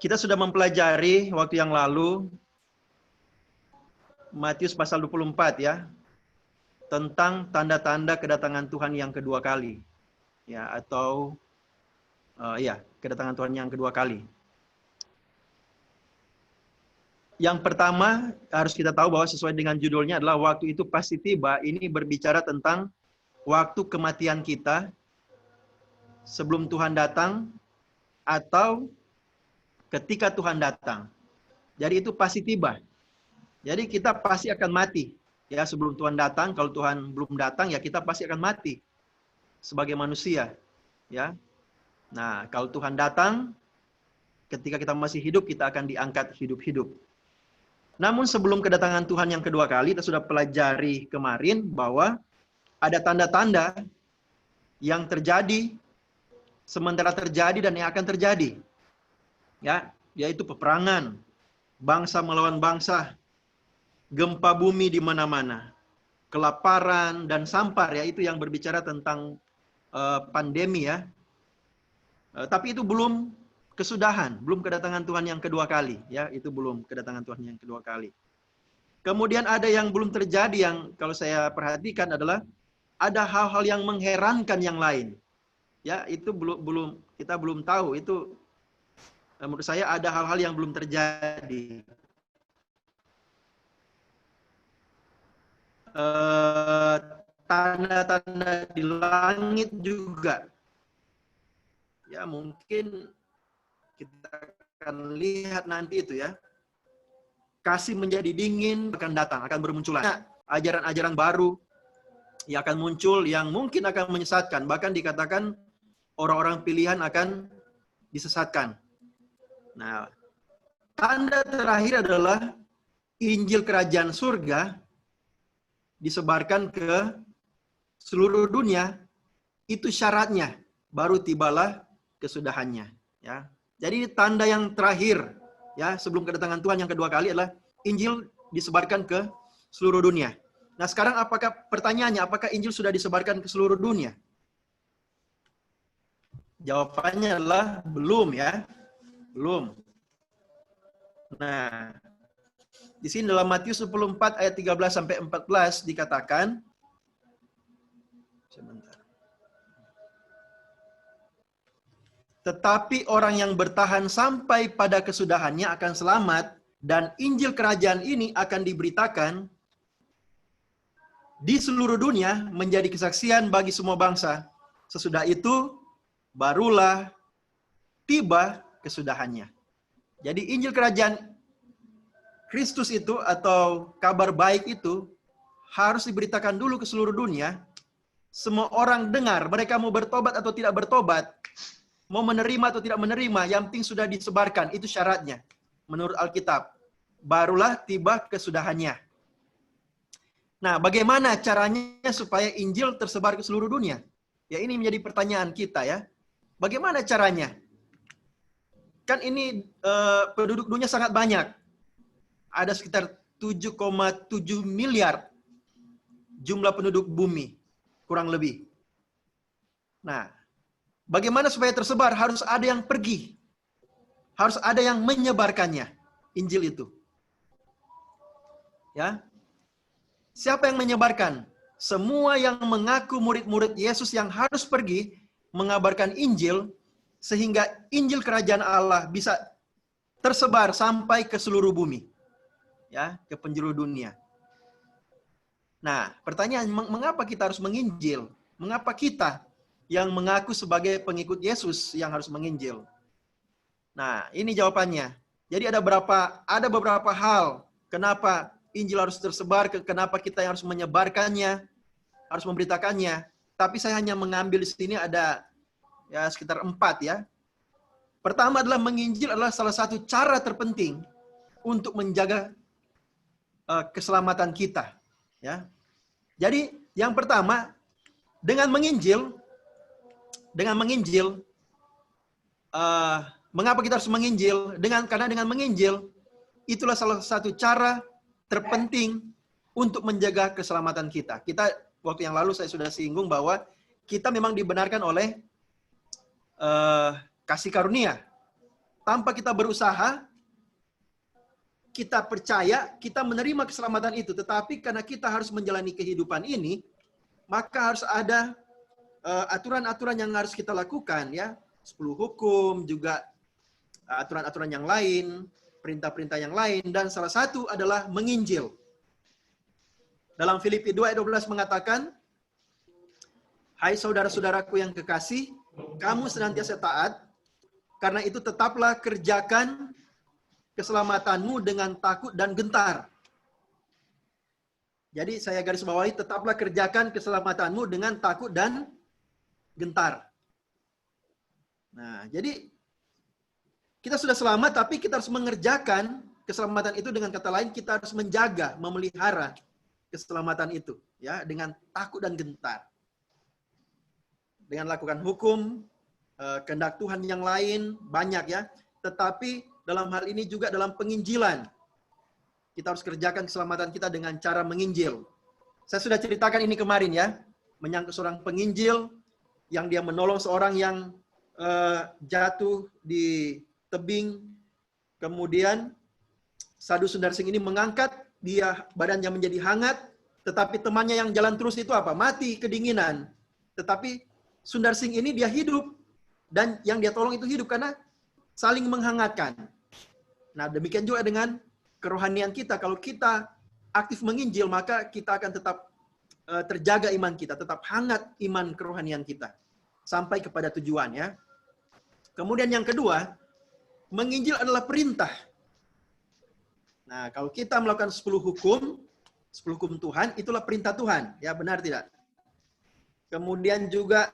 Kita sudah mempelajari waktu yang lalu Matius pasal 24 ya, tentang tanda-tanda kedatangan Tuhan yang kedua kali. Ya, atau kedatangan Tuhan yang kedua kali. Yang pertama harus kita tahu bahwa sesuai dengan judulnya adalah waktu itu pasti tiba. Ini berbicara tentang waktu kematian kita sebelum Tuhan datang atau ketika Tuhan datang. Jadi itu pasti tiba. Jadi kita pasti akan mati. Ya, sebelum Tuhan datang, kalau Tuhan belum datang ya kita pasti akan mati sebagai manusia. Ya. Nah, kalau Tuhan datang, ketika kita masih hidup kita akan diangkat hidup-hidup. Namun sebelum kedatangan Tuhan yang kedua kali, kita sudah pelajari kemarin bahwa ada tanda-tanda yang terjadi, sementara terjadi dan yang akan terjadi. Ya, yaitu peperangan, bangsa melawan bangsa, gempa bumi di mana-mana, kelaparan dan sampar, ya itu yang berbicara tentang pandemi ya. Tapi itu belum kesudahan, belum kedatangan Tuhan yang kedua kali, ya itu belum kedatangan Tuhan yang kedua kali. Kemudian ada yang belum terjadi yang kalau saya perhatikan adalah ada hal-hal yang mengherankan yang lain. Ya, itu belum kita belum tahu, itu menurut saya ada hal-hal yang belum terjadi. Tanda-tanda di langit juga. Ya, mungkin kita akan lihat nanti itu ya. Kasih menjadi dingin akan datang, akan bermunculan. Ajaran-ajaran baru yang akan muncul yang mungkin akan menyesatkan. Bahkan dikatakan orang-orang pilihan akan disesatkan. Nah, tanda terakhir adalah Injil Kerajaan Surga disebarkan ke seluruh dunia. Itu syaratnya, baru tibalah kesudahannya. Ya, jadi tanda yang terakhir ya sebelum kedatangan Tuhan yang kedua kali adalah Injil disebarkan ke seluruh dunia. Nah sekarang pertanyaannya, apakah Injil sudah disebarkan ke seluruh dunia? Jawabannya adalah belum ya, belum. Nah, di sini dalam Matius 24 ayat 13 sampai 14 dikatakan, sebentar. Tetapi orang yang bertahan sampai pada kesudahannya akan selamat, dan Injil Kerajaan ini akan diberitakan di seluruh dunia menjadi kesaksian bagi semua bangsa. Sesudah itu, barulah tiba kesudahannya. Jadi Injil Kerajaan Kristus itu atau kabar baik itu harus diberitakan dulu ke seluruh dunia. Semua orang dengar, mereka mau bertobat atau tidak bertobat, mau menerima atau tidak menerima, yang penting sudah disebarkan. Itu syaratnya. Menurut Alkitab. Barulah tiba kesudahannya. Nah, bagaimana caranya supaya Injil tersebar ke seluruh dunia? Ya, ini menjadi pertanyaan kita ya. Bagaimana caranya? Kan ini penduduk dunia sangat banyak. Ada sekitar 7,7 miliar jumlah penduduk bumi. Kurang lebih. Nah, bagaimana supaya tersebar? Harus ada yang pergi. Harus ada yang menyebarkannya. Injil itu. Ya. Siapa yang menyebarkan? Semua yang mengaku murid-murid Yesus yang harus pergi mengabarkan Injil sehingga Injil Kerajaan Allah bisa tersebar sampai ke seluruh bumi. Ya, ke penjuru dunia. Nah, pertanyaan, mengapa kita harus menginjil? Mengapa kita yang mengaku sebagai pengikut Yesus yang harus menginjil? Nah, ini jawabannya. Jadi ada beberapa hal kenapa Injil harus tersebar, kenapa kita yang harus menyebarkannya, harus memberitakannya. Tapi saya hanya mengambil di sini ada ya sekitar 4 ya. Pertama adalah menginjil adalah salah satu cara terpenting untuk menjaga keselamatan kita. Ya. Jadi yang pertama, dengan menginjil, mengapa kita harus menginjil? Karena dengan menginjil, itulah salah satu cara terpenting untuk menjaga keselamatan kita. Waktu yang lalu saya sudah singgung bahwa kita memang dibenarkan oleh kasih karunia. tanpa kita berusaha, kita percaya, kita menerima keselamatan itu. Tetapi karena kita harus menjalani kehidupan ini, maka harus ada aturan-aturan yang harus kita lakukan, ya. 10 hukum, juga aturan-aturan yang lain, perintah-perintah yang lain, dan salah satu adalah menginjil. Dalam Filipi 2 ayat 12 mengatakan, "Hai saudara-saudaraku yang kekasih, kamu senantiasa taat, karena itu tetaplah kerjakan keselamatanmu dengan takut dan gentar." Jadi saya garis bawahi, tetaplah kerjakan keselamatanmu dengan takut dan gentar. Nah, jadi kita sudah selamat, tapi kita harus mengerjakan keselamatan itu. Dengan kata lain, kita harus menjaga, memelihara keselamatan itu, ya, dengan takut dan gentar. Dengan lakukan hukum, kehendak Tuhan yang lain, banyak, ya. Tetapi dalam hal ini juga dalam penginjilan, kita harus kerjakan keselamatan kita dengan cara menginjil. Saya sudah ceritakan ini kemarin, ya, menyangkut seorang penginjil yang dia menolong seorang yang jatuh di tebing. Kemudian Sadhu Sundar Singh ini mengangkat, dia badannya menjadi hangat, tetapi temannya yang jalan terus itu apa? Mati kedinginan. Tetapi Sundar Singh ini dia hidup, dan yang dia tolong itu hidup karena saling menghangatkan. Nah, demikian juga dengan kerohanian kita. Kalau kita aktif menginjil, maka kita akan tetap terjaga iman kita, tetap hangat iman kerohanian kita sampai kepada tujuan, ya. Kemudian yang kedua, menginjil adalah perintah. Nah, kalau kita melakukan 10 hukum Tuhan, itulah perintah Tuhan, ya, benar tidak? Kemudian juga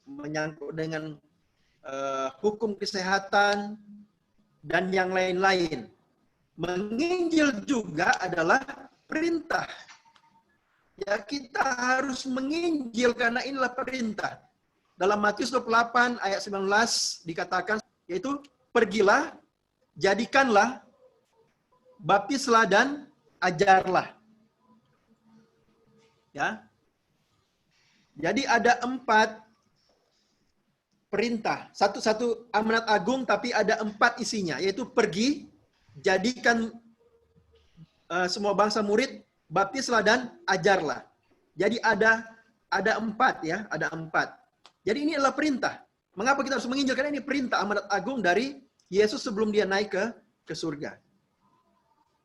menyangkut dengan hukum kesehatan dan yang lain-lain. Menginjil juga adalah perintah. Ya, kita harus menginjil karena inilah perintah. Dalam Matius 28 ayat 19 dikatakan, yaitu pergilah, jadikanlah, baptislah dan ajarlah. Ya. Jadi ada 4 perintah. Satu amanat agung, tapi ada 4 isinya, yaitu pergi, jadikan semua bangsa murid, baptislah dan ajarlah. Jadi ada 4, ya, ada 4. Jadi ini adalah perintah. Mengapa kita harus menginjil? Karena ini perintah amanat agung dari Yesus sebelum dia naik ke surga.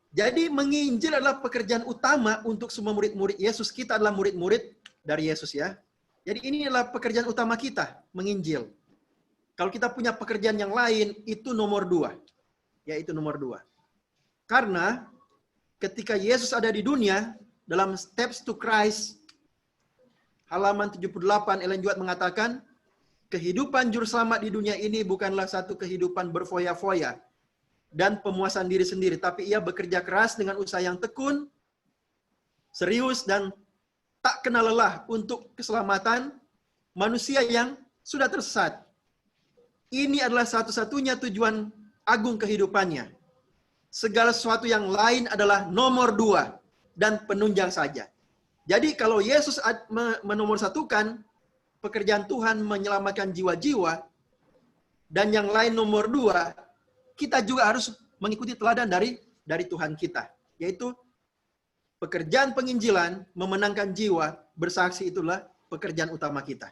Jadi menginjil adalah pekerjaan utama untuk semua murid-murid Yesus. Kita adalah murid-murid dari Yesus, ya. Jadi ini adalah pekerjaan utama kita, menginjil. Kalau kita punya pekerjaan yang lain, itu nomor 2. Yaitu nomor 2. Karena ketika Yesus ada di dunia, dalam Steps to Christ, halaman 78, Ellen White mengatakan, kehidupan juru selamat di dunia ini bukanlah satu kehidupan berfoya-foya dan pemuasan diri sendiri, tapi ia bekerja keras dengan usaha yang tekun, serius, dan tak kenal lelah untuk keselamatan manusia yang sudah tersesat. Ini adalah satu-satunya tujuan agung kehidupannya. Segala sesuatu yang lain adalah nomor 2 dan penunjang saja. Jadi kalau Yesus menomorsatukan pekerjaan Tuhan menyelamatkan jiwa-jiwa, dan yang lain nomor 2, kita juga harus mengikuti teladan dari Tuhan kita. Yaitu pekerjaan penginjilan, memenangkan jiwa, bersaksi, itulah pekerjaan utama kita.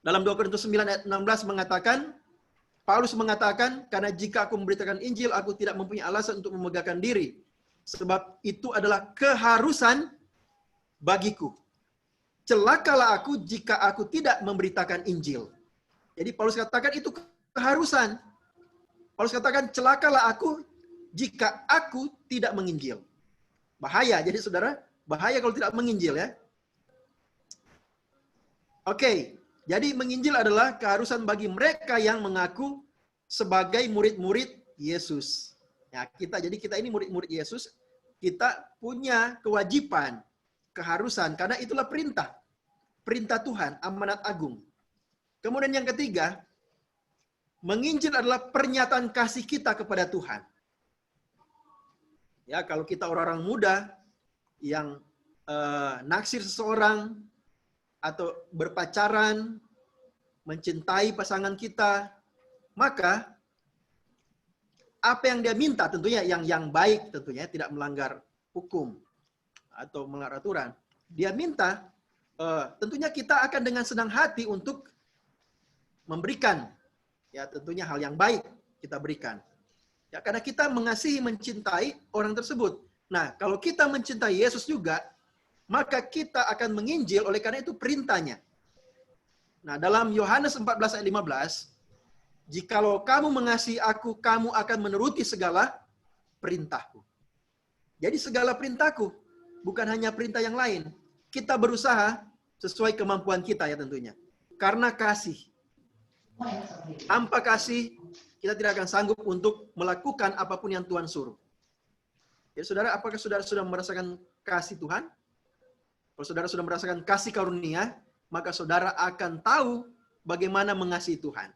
Dalam 2 Korintus 9 ayat 16 mengatakan, Paulus mengatakan, karena jika aku memberitakan Injil, aku tidak mempunyai alasan untuk memegahkan diri. Sebab itu adalah keharusan bagiku. Celakalah aku jika aku tidak memberitakan Injil. Jadi Paulus katakan itu keharusan. Paulus katakan, celakalah aku jika aku tidak menginjil. Bahaya. Jadi saudara, bahaya kalau tidak menginjil, ya. Oke. Jadi menginjil adalah keharusan bagi mereka yang mengaku sebagai murid-murid Yesus. Ya, jadi kita ini murid-murid Yesus, kita punya kewajiban, keharusan, karena itulah perintah. Perintah Tuhan, amanat agung. Kemudian yang ketiga, menginjil adalah pernyataan kasih kita kepada Tuhan. Ya, kalau kita orang-orang muda yang naksir seseorang atau berpacaran, mencintai pasangan kita, maka apa yang dia minta tentunya yang baik, tentunya tidak melanggar hukum atau melanggar aturan. Dia minta tentunya kita akan dengan senang hati untuk memberikan, ya tentunya hal yang baik kita berikan. Ya, karena kita mengasihi, mencintai orang tersebut. Nah, kalau kita mencintai Yesus juga, maka kita akan menginjil, oleh karena itu perintahnya. Nah, dalam Yohanes 14 ayat 15, jikalau kamu mengasihi aku, kamu akan menuruti segala perintahku. Jadi segala perintahku, bukan hanya perintah yang lain. Kita berusaha sesuai kemampuan kita ya tentunya. Karena kasih. Tanpa kasih, kita tidak akan sanggup untuk melakukan apapun yang Tuhan suruh. Ya, saudara, apakah saudara sudah merasakan kasih Tuhan? Kalau saudara sudah merasakan kasih karunia, maka saudara akan tahu bagaimana mengasihi Tuhan.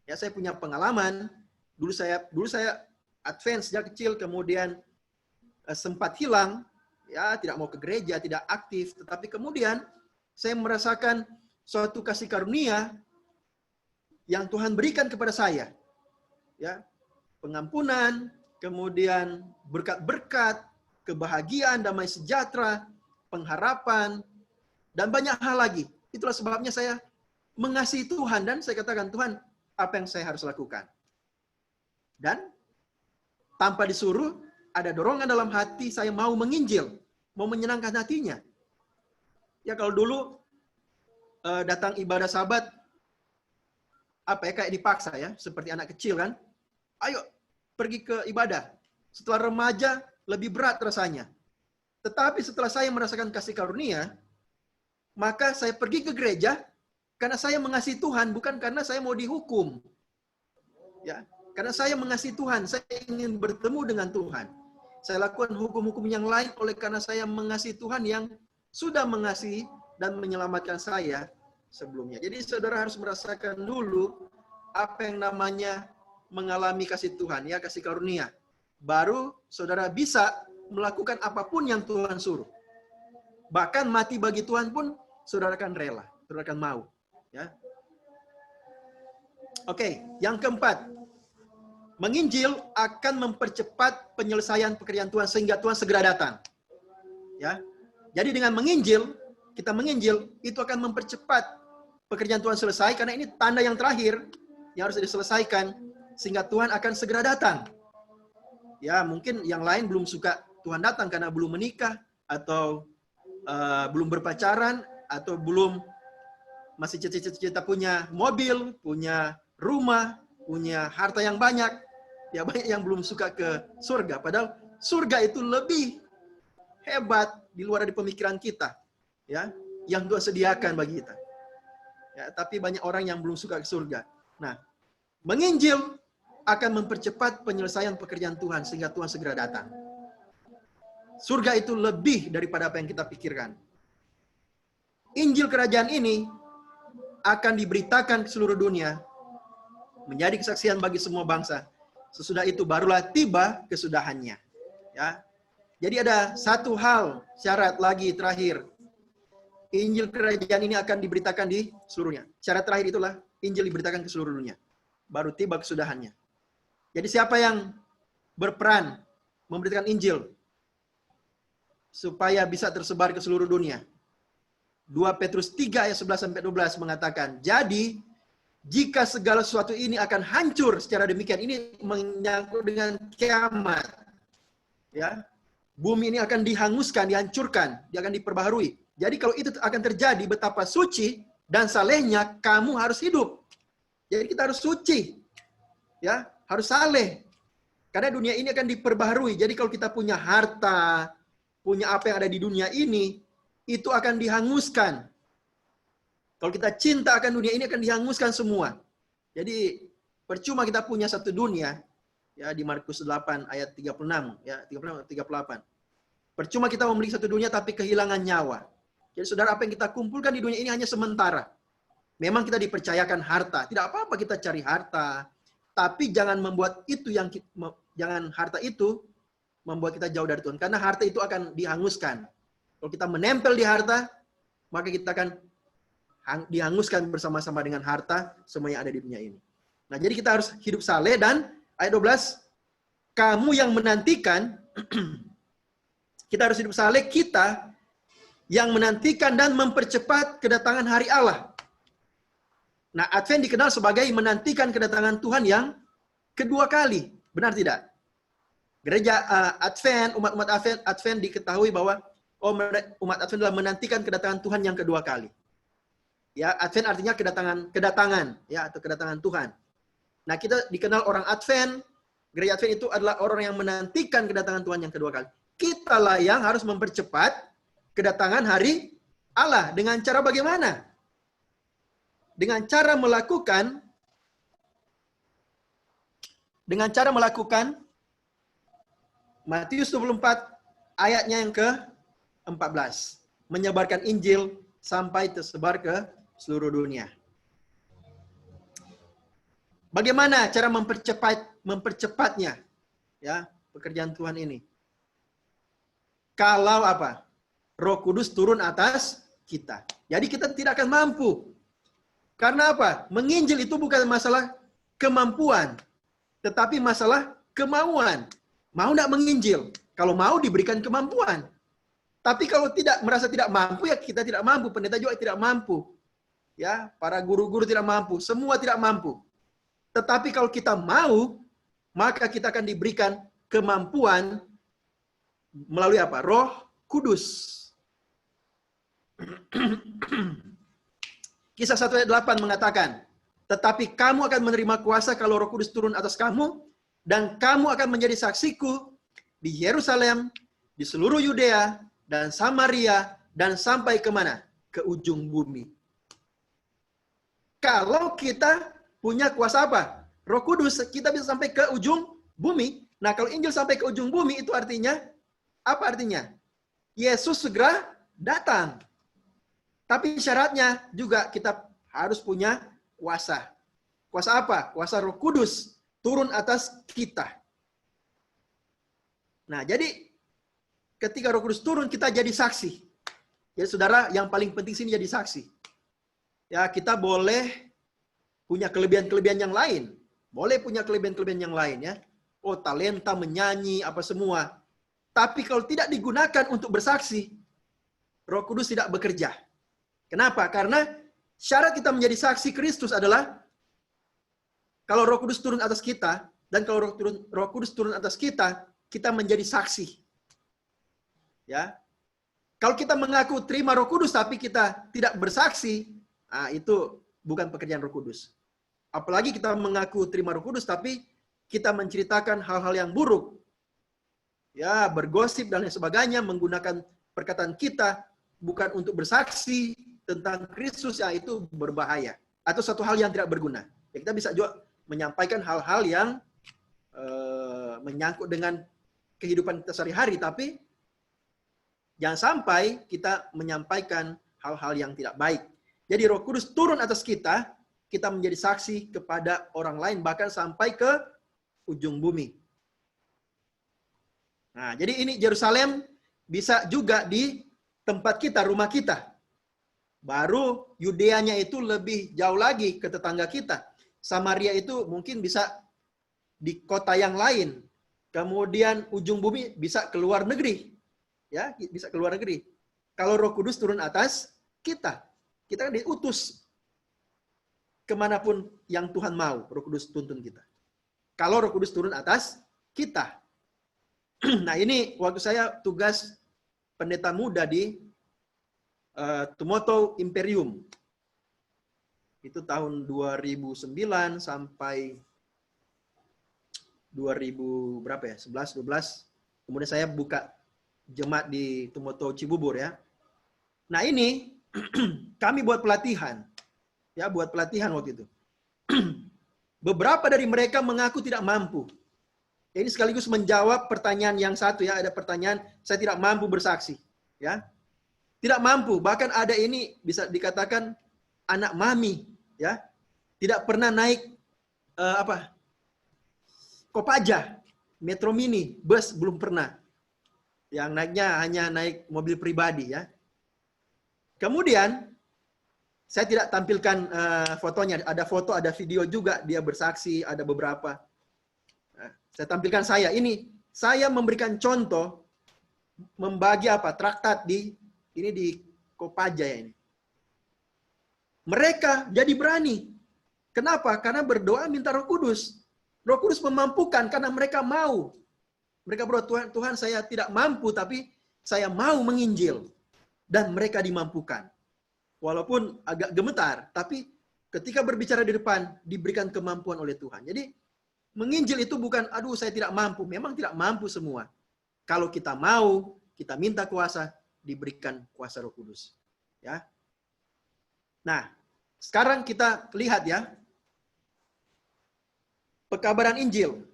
Ya, saya punya pengalaman. Dulu saya advance sejak kecil, kemudian sempat hilang, ya tidak mau ke gereja, tidak aktif. Tetapi kemudian saya merasakan suatu kasih karunia yang Tuhan berikan kepada saya. Ya, pengampunan, kemudian berkat-berkat, kebahagiaan, damai sejahtera, pengharapan, dan banyak hal lagi. Itulah sebabnya saya mengasihi Tuhan dan saya katakan, Tuhan, apa yang saya harus lakukan? Dan tanpa disuruh, ada dorongan dalam hati saya mau menginjil, mau menyenangkan hatinya. Ya kalau dulu datang ibadah Sabat, kayak dipaksa ya, seperti anak kecil kan. Ayo pergi ke ibadah. Setelah remaja lebih berat rasanya. Tetapi setelah saya merasakan kasih karunia, maka saya pergi ke gereja karena saya mengasihi Tuhan, bukan karena saya mau dihukum. Ya, karena saya mengasihi Tuhan, saya ingin bertemu dengan Tuhan. Saya lakukan hukum-hukum yang lain oleh karena saya mengasihi Tuhan yang sudah mengasihi dan menyelamatkan saya sebelumnya. Jadi saudara harus merasakan dulu apa yang namanya mengalami kasih Tuhan, ya kasih karunia. Baru saudara bisa melakukan apapun yang Tuhan suruh. Bahkan mati bagi Tuhan pun saudara akan rela, saudara akan mau. Ya. Oke, yang keempat. Menginjil akan mempercepat penyelesaian pekerjaan Tuhan sehingga Tuhan segera datang. Ya. Jadi dengan menginjil, kita menginjil, itu akan mempercepat pekerjaan Tuhan selesai karena ini tanda yang terakhir yang harus diselesaikan sehingga Tuhan akan segera datang. Ya, mungkin yang lain belum suka Tuhan datang karena belum menikah atau belum berpacaran atau belum masih cita-cita punya mobil, punya rumah, punya harta yang banyak. Ya banyak yang belum suka ke surga. Padahal surga itu lebih hebat di luar dari pemikiran kita. Ya, yang Tuhan sediakan bagi kita. Ya, tapi banyak orang yang belum suka ke surga. Nah, menginjil akan mempercepat penyelesaian pekerjaan Tuhan sehingga Tuhan segera datang. Surga itu lebih daripada apa yang kita pikirkan. Injil kerajaan ini akan diberitakan ke seluruh dunia, menjadi kesaksian bagi semua bangsa. Sesudah itu barulah tiba kesudahannya. Ya. Jadi ada satu hal syarat lagi terakhir. Injil kerajaan ini akan diberitakan di seluruhnya. Syarat terakhir itulah Injil diberitakan ke seluruh dunia. Baru tiba kesudahannya. Jadi siapa yang berperan memberitakan Injil supaya bisa tersebar ke seluruh dunia? 2 Petrus 3 ayat 11-12 mengatakan, jadi jika segala sesuatu ini akan hancur secara demikian, ini menyangkut dengan kiamat. Ya. Bumi ini akan dihanguskan, dihancurkan, dia akan diperbaharui. Jadi kalau itu akan terjadi, betapa suci dan salehnya kamu harus hidup. Jadi kita harus suci. Ya, harus saleh. Karena dunia ini akan diperbaharui. Jadi kalau kita punya harta, punya apa yang ada di dunia ini, itu akan dihanguskan. Kalau kita cinta akan dunia ini akan dihanguskan semua. Jadi percuma kita punya satu dunia, ya di Markus 8 ayat 36, ya 36-38. Percuma kita memiliki satu dunia tapi kehilangan nyawa. Jadi saudara, apa yang kita kumpulkan di dunia ini hanya sementara. Memang kita dipercayakan harta, tidak apa-apa kita cari harta, tapi jangan membuat itu jangan harta itu membuat kita jauh dari Tuhan, karena harta itu akan dihanguskan. Kalau kita menempel di harta, maka kita akan dihanguskan bersama-sama dengan harta semua yang ada di dunia ini. Nah, jadi kita harus hidup saleh. Dan ayat 12, kamu yang menantikan, kita harus hidup saleh, kita yang menantikan dan mempercepat kedatangan hari Allah. Nah, Advent dikenal sebagai menantikan kedatangan Tuhan yang kedua kali. Benar tidak? Gereja Advent, umat-umat Advent diketahui bahwa umat Advent adalah menantikan kedatangan Tuhan yang kedua kali. Ya, Advent artinya kedatangan, ya, atau kedatangan Tuhan. Nah, kita dikenal orang Advent, gereja Advent itu adalah orang yang menantikan kedatangan Tuhan yang kedua kali. Kitalah yang harus mempercepat kedatangan hari Allah. Dengan cara bagaimana? Dengan cara melakukan Matius 24 ayatnya yang ke-14. Menyebarkan Injil sampai tersebar ke seluruh dunia. Bagaimana cara mempercepatnya? Ya, pekerjaan Tuhan ini. Kalau apa? Roh Kudus turun atas kita. Jadi kita tidak akan mampu. Karena apa? Menginjil itu bukan masalah kemampuan, tetapi masalah kemauan. Mau tidak menginjil? Kalau mau diberikan kemampuan. Tapi kalau merasa tidak mampu, ya kita tidak mampu. Pendeta juga tidak mampu. Ya, para guru-guru tidak mampu. Semua tidak mampu. Tetapi kalau kita mau, maka kita akan diberikan kemampuan melalui apa? Roh Kudus. Kisah 1 ayat 8 mengatakan, tetapi kamu akan menerima kuasa kalau Roh Kudus turun atas kamu, dan kamu akan menjadi saksiku di Yerusalem, di seluruh Yudea, dan Samaria, dan sampai kemana? Ke ujung bumi. Kalau kita punya kuasa apa? Roh Kudus, kita bisa sampai ke ujung bumi. Nah, kalau Injil sampai ke ujung bumi, itu artinya, apa artinya? Yesus segera datang. Tapi syaratnya juga kita harus punya kuasa. Kuasa apa? Kuasa Roh Kudus turun atas kita. Nah, jadi ketika Roh Kudus turun, kita jadi saksi. Jadi saudara, yang paling penting sini jadi saksi. Ya, kita boleh punya kelebihan-kelebihan yang lain. Boleh punya kelebihan-kelebihan yang lain ya. Oh, talenta menyanyi apa semua. Tapi kalau tidak digunakan untuk bersaksi, Roh Kudus tidak bekerja. Kenapa? Karena syarat kita menjadi saksi Kristus adalah kalau Roh Kudus turun atas kita, dan kalau Roh Kudus turun atas kita, kita menjadi saksi. Ya. Kalau kita mengaku terima Roh Kudus tapi kita tidak bersaksi, itu bukan pekerjaan Roh Kudus. Apalagi kita mengaku terima Roh Kudus tapi kita menceritakan hal-hal yang buruk. Ya, bergosip dan lain sebagainya, menggunakan perkataan kita bukan untuk bersaksi tentang Kristus, ya itu berbahaya. Atau satu hal yang tidak berguna. Ya, kita bisa juga menyampaikan hal-hal yang menyangkut dengan kehidupan kita sehari-hari, tapi jangan sampai kita menyampaikan hal-hal yang tidak baik. Jadi Roh Kudus turun atas kita, kita menjadi saksi kepada orang lain, bahkan sampai ke ujung bumi. Nah, jadi ini Yerusalem bisa juga di tempat kita, rumah kita. Baru Yudeanya itu lebih jauh lagi ke tetangga kita. Samaria itu mungkin bisa di kota yang lain. Kemudian ujung bumi bisa ke luar negeri. Ya, bisa ke luar negeri. Kalau Roh Kudus turun atas kita, kita kan diutus kemanapun yang Tuhan mau. Roh Kudus tuntun kita. Kalau Roh Kudus turun atas kita. Nah, ini waktu saya tugas pendeta muda di Tumoto Imperium. Itu tahun 2009 sampai 2000 berapa ya? 11, 12. Kemudian saya buka jemaat di Tumoto Cibubur ya. Nah, ini kami buat pelatihan. Ya, buat pelatihan waktu itu. Beberapa dari mereka mengaku tidak mampu. Ini sekaligus menjawab pertanyaan yang satu ya. Ada pertanyaan, saya tidak mampu bersaksi. Ya, tidak mampu. Bahkan ada ini bisa dikatakan anak mami. Ya, tidak pernah naik Kopaja, Metro Mini, bus belum pernah. Yang naiknya hanya naik mobil pribadi ya. Kemudian Saya tidak tampilkan fotonya. Ada foto, ada video juga. Dia bersaksi, ada beberapa. Nah, saya tampilkan saya. Ini, saya memberikan contoh, membagi apa? Traktat di Kopaja ya ini. Mereka jadi berani. Kenapa? Karena berdoa minta Roh Kudus. Roh Kudus memampukan karena mereka mau. Mereka berdoa, Tuhan saya tidak mampu, tapi saya mau menginjil. Dan mereka dimampukan. Walaupun agak gemetar, tapi ketika berbicara di depan, diberikan kemampuan oleh Tuhan. Jadi, menginjil itu bukan, aduh saya tidak mampu. Memang tidak mampu semua. Kalau kita mau, kita minta kuasa, diberikan kuasa Roh Kudus. Ya. Nah, sekarang kita lihat ya. Pekabaran Injil.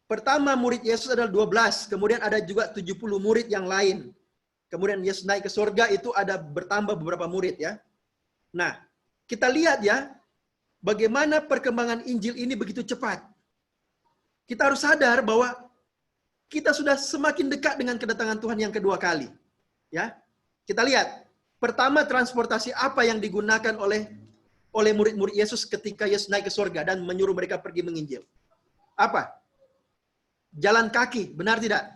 Pertama murid Yesus adalah 12, kemudian ada juga 70 murid yang lain. Kemudian Yesus naik ke surga, itu ada bertambah beberapa murid ya. Nah, kita lihat ya, bagaimana perkembangan Injil ini begitu cepat. Kita harus sadar bahwa kita sudah semakin dekat dengan kedatangan Tuhan yang kedua kali. Ya, kita lihat. Pertama, transportasi apa yang digunakan oleh murid-murid Yesus ketika Yesus naik ke surga dan menyuruh mereka pergi menginjil. Apa? Jalan kaki, benar tidak?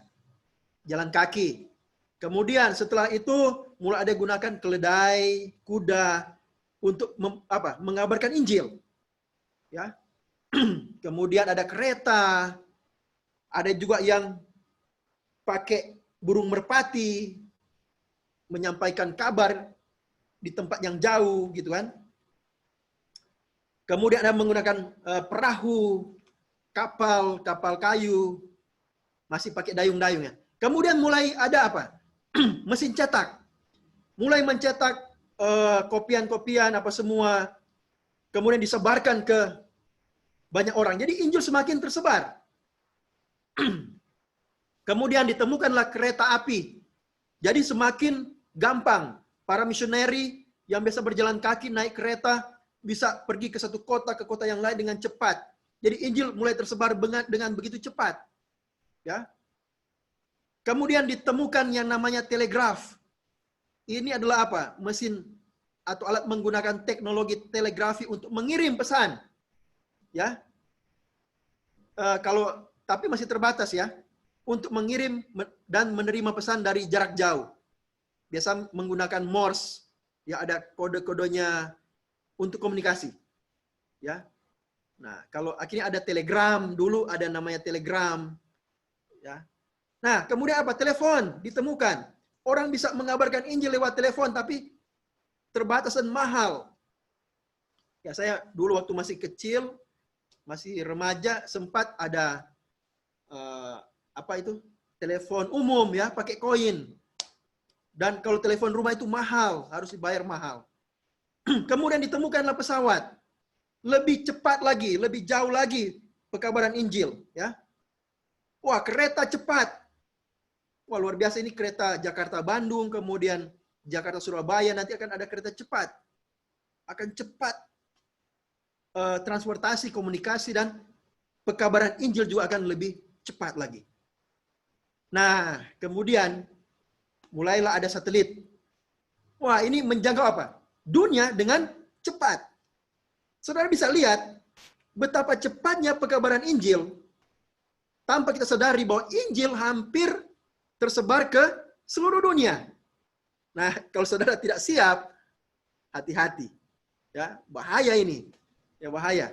Jalan kaki. Kemudian setelah itu mulai ada gunakan keledai, kuda untuk mengabarkan Injil. Ya. Kemudian ada kereta, ada juga yang pakai burung merpati menyampaikan kabar di tempat yang jauh gitu kan. Kemudian ada menggunakan perahu, kapal kayu, masih pakai dayung-dayung ya. Kemudian mulai ada apa? Mesin cetak. Mulai mencetak kopian-kopian apa semua. Kemudian disebarkan ke banyak orang. Jadi Injil semakin tersebar. Kemudian ditemukanlah kereta api. Jadi semakin gampang. Para misioneri yang biasa berjalan kaki naik kereta bisa pergi ke satu kota ke kota yang lain dengan cepat. Jadi Injil mulai tersebar dengan begitu cepat. Ya. Kemudian ditemukan yang namanya telegraf. Ini adalah apa? Mesin atau alat menggunakan teknologi telegrafi untuk mengirim pesan. Ya. Tapi masih terbatas ya. Untuk mengirim dan menerima pesan dari jarak jauh. Biasa menggunakan Morse. Ya, ada kode-kodenya untuk komunikasi. Ya. Nah, kalau akhirnya ada telegram, dulu ada namanya telegram. Ya. Nah, kemudian apa? Telepon ditemukan. Orang bisa mengabarkan Injil lewat telepon, tapi terbatas dan mahal. Ya, saya dulu waktu masih kecil, masih remaja, sempat ada telepon umum ya, pakai koin. Dan kalau telepon rumah itu mahal, harus dibayar mahal. Kemudian ditemukanlah pesawat. Lebih cepat lagi, lebih jauh lagi pekabaran Injil. Ya. Wah, kereta cepat. Wah, luar biasa ini kereta Jakarta-Bandung, kemudian Jakarta-Surabaya, nanti akan ada kereta cepat. Akan cepat transportasi, komunikasi, dan pekabaran Injil juga akan lebih cepat lagi. Nah, kemudian mulailah ada satelit. Wah, ini menjangkau apa? Dunia dengan cepat. Saudara bisa lihat betapa cepatnya pekabaran Injil tanpa kita sadari bahwa Injil hampir tersebar ke seluruh dunia. Nah, kalau saudara tidak siap, hati-hati. Ya, bahaya ini. Ya, bahaya.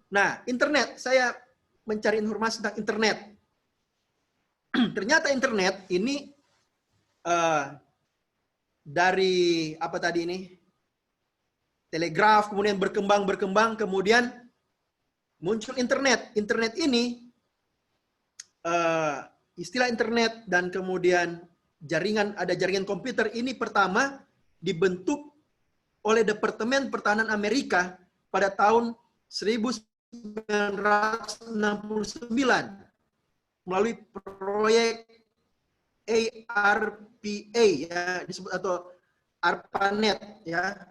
Nah, internet, saya mencari informasi tentang internet. Ternyata internet ini dari apa tadi ini? Telegraf, kemudian berkembang, kemudian muncul internet. Internet ini, istilah internet dan kemudian ada jaringan komputer ini pertama dibentuk oleh Departemen Pertahanan Amerika pada tahun 1969 melalui proyek ARPA ya, disebut atau ARPANET ya.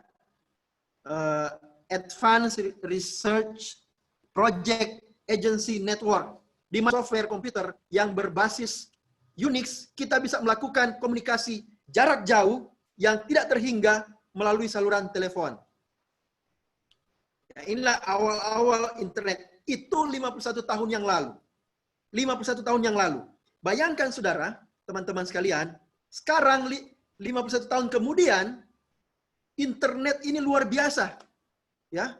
Advanced Research Project Agency Network. Di software komputer yang berbasis Unix, kita bisa melakukan komunikasi jarak jauh yang tidak terhingga melalui saluran telepon. Ya, inilah awal-awal internet. Itu 51 tahun yang lalu. 51 tahun yang lalu. Bayangkan saudara, teman-teman sekalian, sekarang 51 tahun kemudian, internet ini luar biasa. Ya.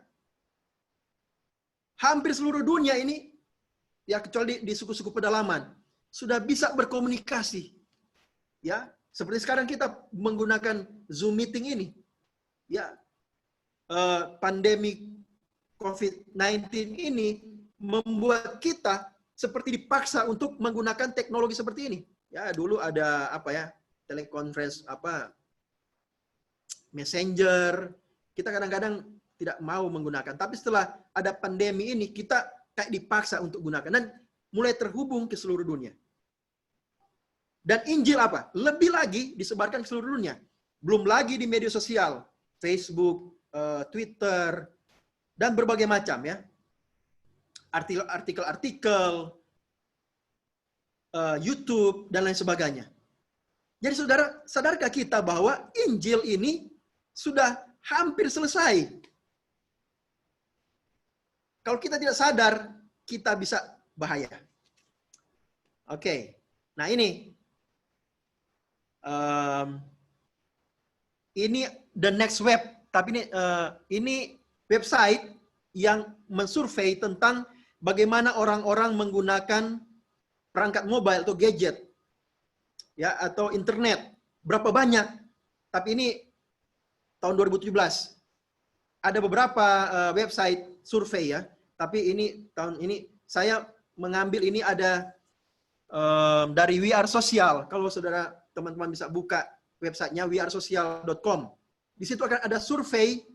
Hampir seluruh dunia ini, ya kecuali di suku-suku pedalaman, sudah bisa berkomunikasi. Ya, seperti sekarang kita menggunakan Zoom meeting ini. Ya, pandemi COVID-19 ini membuat kita seperti dipaksa untuk menggunakan teknologi seperti ini. Ya, dulu ada apa ya? Telekonferensi Messenger. Kita kadang-kadang tidak mau menggunakan, tapi setelah ada pandemi ini kita kayak dipaksa untuk gunakan dan mulai terhubung ke seluruh dunia. Dan Injil apa? Lebih lagi disebarkan ke seluruh dunia. Belum lagi di media sosial, Facebook, Twitter, dan berbagai macam ya. Artikel-artikel, YouTube, dan lain sebagainya. Jadi saudara, sadarkah kita bahwa Injil ini sudah hampir selesai? Kalau kita tidak sadar, kita bisa bahaya. Oke, nah ini the next web, tapi ini website yang mensurvei tentang bagaimana orang-orang menggunakan perangkat mobile atau gadget, ya, atau internet. Berapa banyak? Tapi ini tahun 2017. Ada beberapa website survei ya, tapi ini tahun ini saya mengambil ini ada dari We Are Social. Kalau saudara teman-teman bisa buka websitenya wearesocial.com. Di situ akan ada survei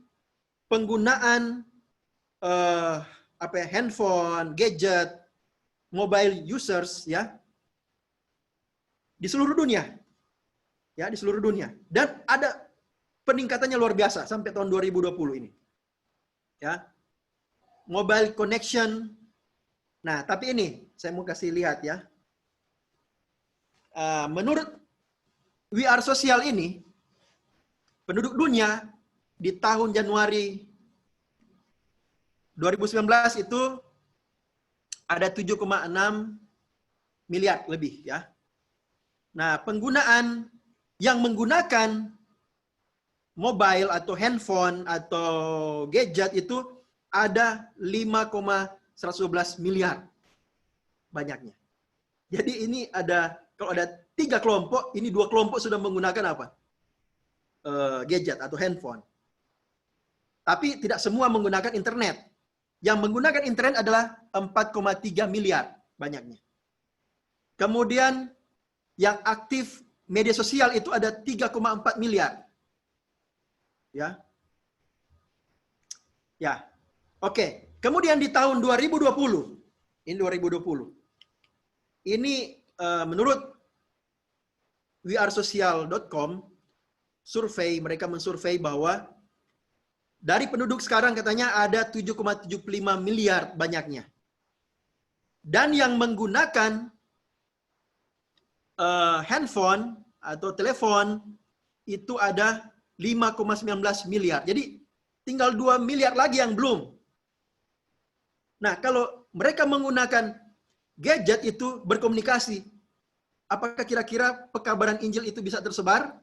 penggunaan handphone, gadget, mobile users ya di seluruh dunia. Ya, di seluruh dunia. Dan ada peningkatannya luar biasa sampai tahun 2020 ini. Ya. Mobile connection. Nah, tapi ini saya mau kasih lihat ya. Menurut We Are Social ini, penduduk dunia di tahun Januari 2019 itu ada 7,6 miliar lebih ya. Nah, penggunaan yang menggunakan mobile atau handphone atau gadget itu ada 5,111 miliar banyaknya. Jadi ini ada, kalau ada 3 kelompok, ini 2 kelompok sudah menggunakan apa? Gadget atau handphone. Tapi tidak semua menggunakan internet. Yang menggunakan internet adalah 4,3 miliar banyaknya. Kemudian yang aktif media sosial itu ada 3,4 miliar. Ya. Ya. Oke. Kemudian di tahun 2020, ini 2020. Ini menurut wearesocial.com survei, mereka mensurvei bahwa dari penduduk sekarang katanya ada 7,75 miliar banyaknya. Dan yang menggunakan handphone atau telepon itu ada 5,19 miliar. Jadi tinggal 2 miliar lagi yang belum. Nah, kalau mereka menggunakan gadget itu berkomunikasi, apakah kira-kira pekabaran Injil itu bisa tersebar?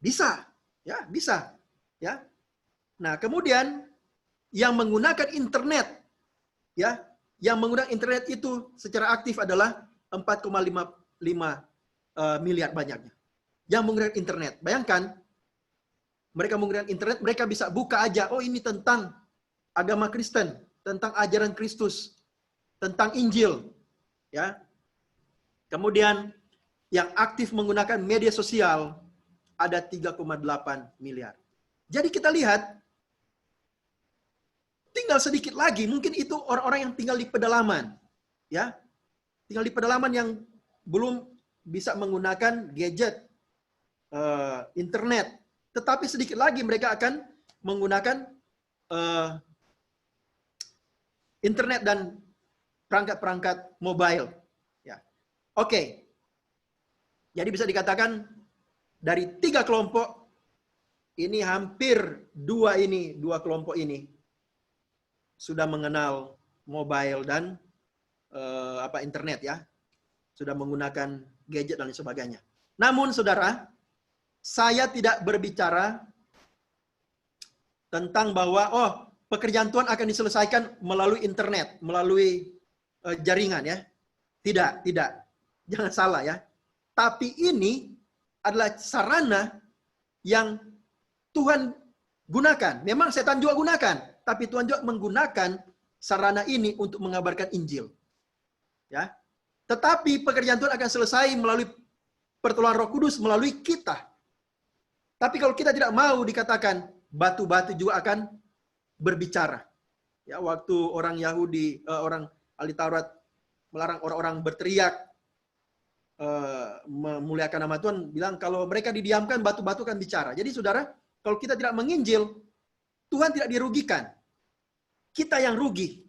Bisa. Ya, bisa. Ya. Nah, kemudian yang menggunakan internet, ya, yang menggunakan internet itu secara aktif adalah 4,55 miliar banyaknya. Yang menggunakan internet. Bayangkan, mereka menggunakan internet, mereka bisa buka aja, oh ini tentang agama Kristen, tentang ajaran Kristus, tentang Injil. Ya. Kemudian yang aktif menggunakan media sosial ada 3,8 miliar. Jadi kita lihat, tinggal sedikit lagi, mungkin itu orang-orang yang tinggal di pedalaman. Ya. Tinggal di pedalaman yang belum bisa menggunakan gadget, internet. Tetapi sedikit lagi mereka akan menggunakan internet dan perangkat-perangkat mobile. Ya. Oke. Jadi bisa dikatakan dari 3 kelompok ini hampir dua kelompok ini sudah mengenal mobile dan internet ya. Sudah menggunakan gadget dan sebagainya. Namun saudara, saya tidak berbicara tentang bahwa pekerjaan Tuhan akan diselesaikan melalui internet, melalui jaringan ya. Tidak. Jangan salah ya. Tapi ini adalah sarana yang Tuhan gunakan. Memang setan juga gunakan, tapi Tuhan juga menggunakan sarana ini untuk mengabarkan Injil. Ya. Tetapi pekerjaan Tuhan akan selesai melalui pertolongan Roh Kudus, melalui kita. Tapi kalau kita tidak mau, dikatakan batu-batu juga akan berbicara. Ya, waktu orang Yahudi, orang ahli Taurat melarang orang-orang berteriak memuliakan nama Tuhan, bilang kalau mereka didiamkan, batu-batu akan bicara. Jadi saudara, kalau kita tidak menginjil, Tuhan tidak dirugikan. Kita yang rugi.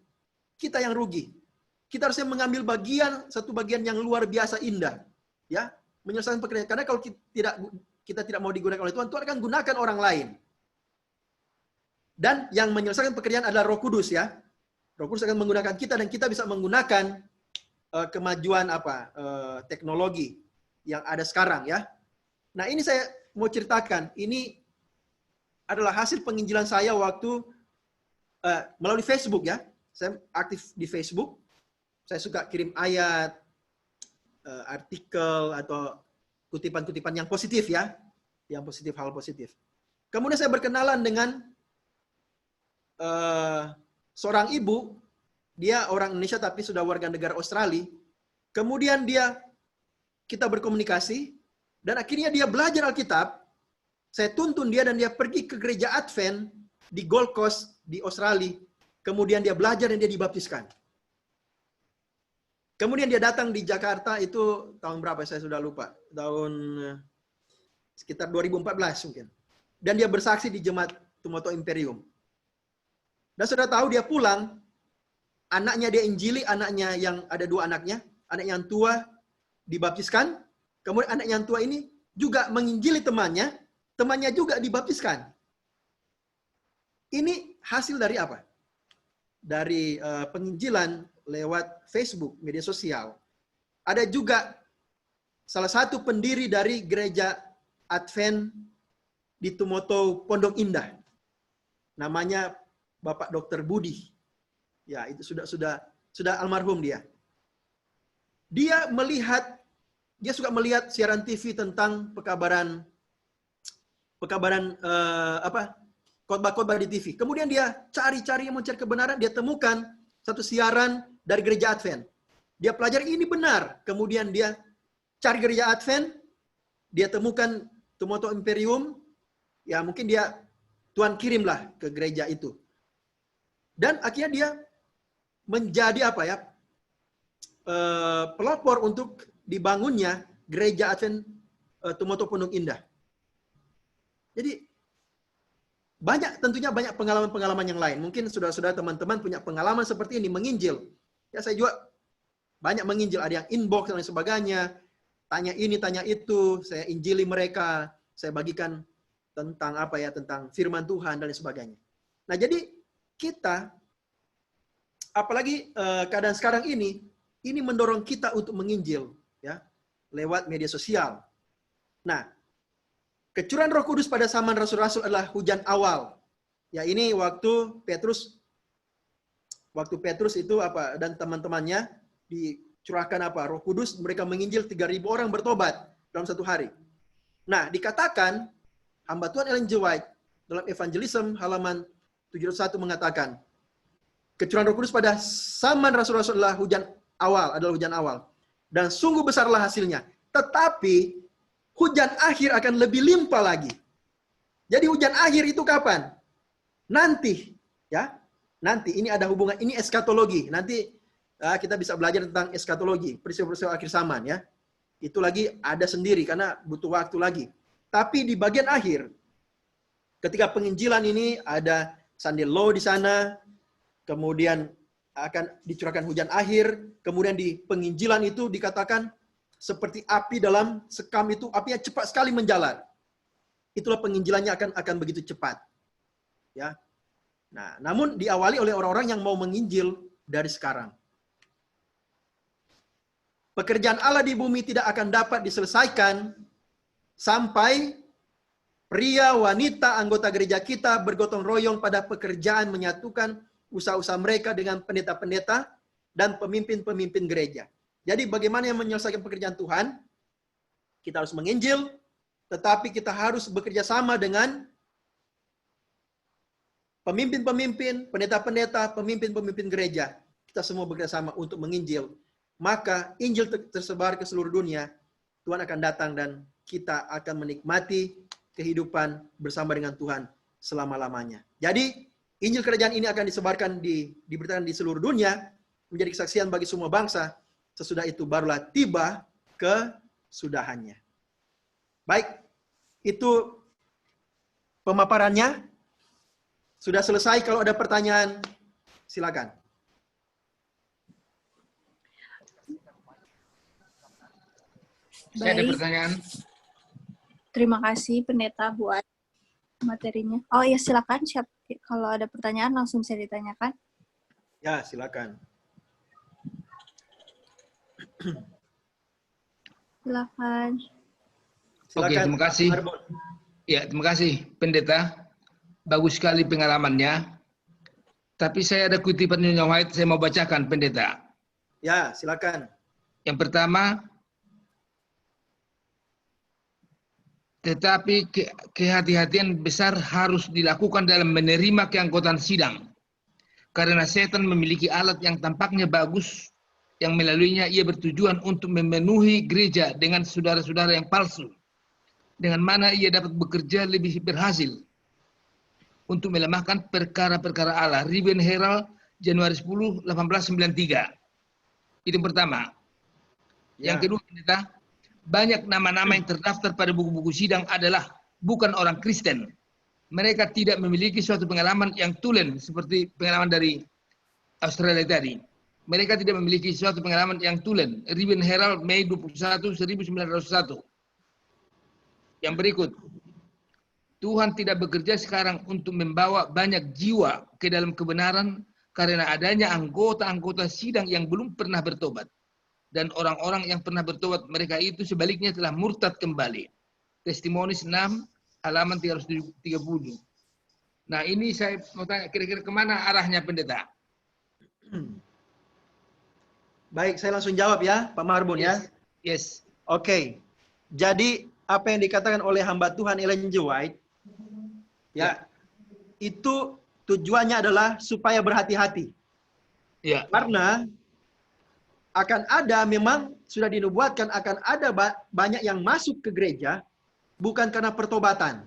Kita yang rugi. Kita harusnya mengambil satu bagian yang luar biasa indah. Ya, menyelesaikan pekerjaan. Karena kalau kita tidak mau digunakan oleh Tuhan, Tuhan akan gunakan orang lain. Dan yang menyelesaikan pekerjaan adalah Roh Kudus ya. Roh Kudus akan menggunakan kita dan kita bisa menggunakan kemajuan teknologi yang ada sekarang ya. Nah, ini saya mau ceritakan. Ini adalah hasil penginjilan saya waktu melalui Facebook ya. Saya aktif di Facebook. Saya suka kirim ayat, artikel atau kutipan-kutipan yang positif ya. Yang positif, hal positif. Kemudian saya berkenalan dengan seorang ibu, dia orang Indonesia tapi sudah warga negara Australia. Kemudian kita berkomunikasi dan akhirnya dia belajar Alkitab. Saya tuntun dia dan dia pergi ke gereja Advent di Gold Coast di Australia. Kemudian dia belajar dan dia dibaptiskan. Kemudian dia datang di Jakarta itu tahun berapa saya sudah lupa. Tahun sekitar 2014 mungkin. Dan dia bersaksi di Jemaat Tumoto Imperium. Dan sudah tahu dia pulang, anaknya dia injili, anaknya yang ada 2 anaknya, anak yang tua dibaptiskan, kemudian anak yang tua ini juga menginjili temannya juga dibaptiskan. Ini hasil dari apa? Dari penginjilan lewat Facebook, media sosial. Ada juga salah satu pendiri dari gereja Advent di Tumoto Pondok Indah. Namanya Bapak Dr. Budi. Ya, itu sudah almarhum dia. Dia suka melihat siaran TV tentang khotbah-khotbah di TV. Kemudian dia cari mencari kebenaran, dia temukan satu siaran dari gereja Advent. Dia pelajari ini benar. Kemudian dia cari gereja Advent, dia temukan Tumoto Imperium, ya mungkin Tuhan kirimlah ke gereja itu. Dan akhirnya dia menjadi pelopor untuk dibangunnya gereja Advent Tumoto Pondok Indah. Jadi tentunya banyak pengalaman-pengalaman yang lain. Mungkin saudara-saudara teman-teman punya pengalaman seperti ini menginjil. Ya, saya juga banyak menginjil, ada yang inbox dan lain sebagainya, tanya ini, tanya itu, saya injili mereka, saya bagikan tentang tentang firman Tuhan dan lain sebagainya. Nah, jadi kita, apalagi keadaan sekarang ini mendorong kita untuk menginjil, ya, lewat media sosial. Nah, kecurahan Roh Kudus pada zaman rasul-rasul adalah hujan awal. Ya, ini waktu Petrus itu dan teman-temannya dicurahkan Roh Kudus, mereka menginjil 3.000 orang bertobat dalam satu hari. Nah, dikatakan hamba Tuhan Ellen G. White dalam Evangelism halaman 701 mengatakan, kecurahan Roh Kudus pada zaman rasul-rasul adalah hujan awal. Dan sungguh besarlah hasilnya. Tetapi hujan akhir akan lebih limpah lagi. Jadi hujan akhir itu kapan? Nanti, ya. Nanti ini ada hubungan, ini eskatologi. Nanti kita bisa belajar tentang eskatologi, peristiwa-peristiwa akhir zaman ya. Itu lagi ada sendiri karena butuh waktu lagi. Tapi di bagian akhir, ketika penginjilan ini ada Sunday Law di sana, kemudian akan dicurahkan hujan akhir, kemudian di penginjilan itu dikatakan seperti api dalam sekam itu, apinya cepat sekali menjalar. itulah penginjilannya akan begitu cepat. Ya. Nah, namun diawali oleh orang-orang yang mau menginjil dari sekarang. Pekerjaan Allah di bumi tidak akan dapat diselesaikan sampai pria, wanita, anggota gereja kita bergotong royong pada pekerjaan menyatukan usaha-usaha mereka dengan pendeta-pendeta dan pemimpin-pemimpin gereja. Jadi bagaimana yang menyelesaikan pekerjaan Tuhan? Kita harus menginjil, tetapi kita harus bekerja sama dengan pemimpin-pemimpin, pendeta-pendeta, pemimpin-pemimpin gereja. Kita semua bekerja sama untuk menginjil. Maka Injil tersebar ke seluruh dunia, Tuhan akan datang dan kita akan menikmati kehidupan bersama dengan Tuhan selama-lamanya. Jadi, Injil kerajaan ini akan disebarkan, diberitakan di seluruh dunia, menjadi kesaksian bagi semua bangsa. Sesudah itu barulah tiba kesudahannya. Baik, itu pemaparannya. Sudah selesai, kalau ada pertanyaan, silakan. Saya ada pertanyaan. Terima kasih pendeta buat materinya. Oh iya silakan, kalau ada pertanyaan langsung bisa ditanyakan. Ya, silakan. Silakan. Oke, terima kasih. Ya, terima kasih pendeta. Bagus sekali pengalamannya. Tapi saya ada kutipan Nyonya White, saya mau bacakan pendeta. Ya, silakan. Yang pertama, tetapi kehati-hatian besar harus dilakukan dalam menerima keanggotaan sidang. Karena setan memiliki alat yang tampaknya bagus, yang melaluinya ia bertujuan untuk memenuhi gereja dengan saudara-saudara yang palsu. Dengan mana ia dapat bekerja lebih berhasil untuk melemahkan perkara-perkara Allah. Riven Herald, Januari 10, 1893. Itu yang pertama. Ya. Yang kedua, pendeta, banyak nama-nama yang terdaftar pada buku-buku sidang adalah bukan orang Kristen. Mereka tidak memiliki suatu pengalaman yang tulen seperti pengalaman dari Australia tadi. Mereka tidak memiliki suatu pengalaman yang tulen. Riven Herald, Mei 21, 1901. Yang berikut. Tuhan tidak bekerja sekarang untuk membawa banyak jiwa ke dalam kebenaran karena adanya anggota-anggota sidang yang belum pernah bertobat. Dan orang-orang yang pernah bertobat mereka itu sebaliknya telah murtad kembali. Testimoni 6 halaman 330. Nah ini saya mau tanya kira-kira kemana arahnya pendeta? Baik, saya langsung jawab ya Pak Marbun ya. Yes. Oke. Jadi apa yang dikatakan oleh hamba Tuhan Ellen G. White ya, itu tujuannya adalah supaya berhati-hati. Ya. Karena akan ada, memang sudah dinubuatkan akan ada banyak yang masuk ke gereja bukan karena pertobatan.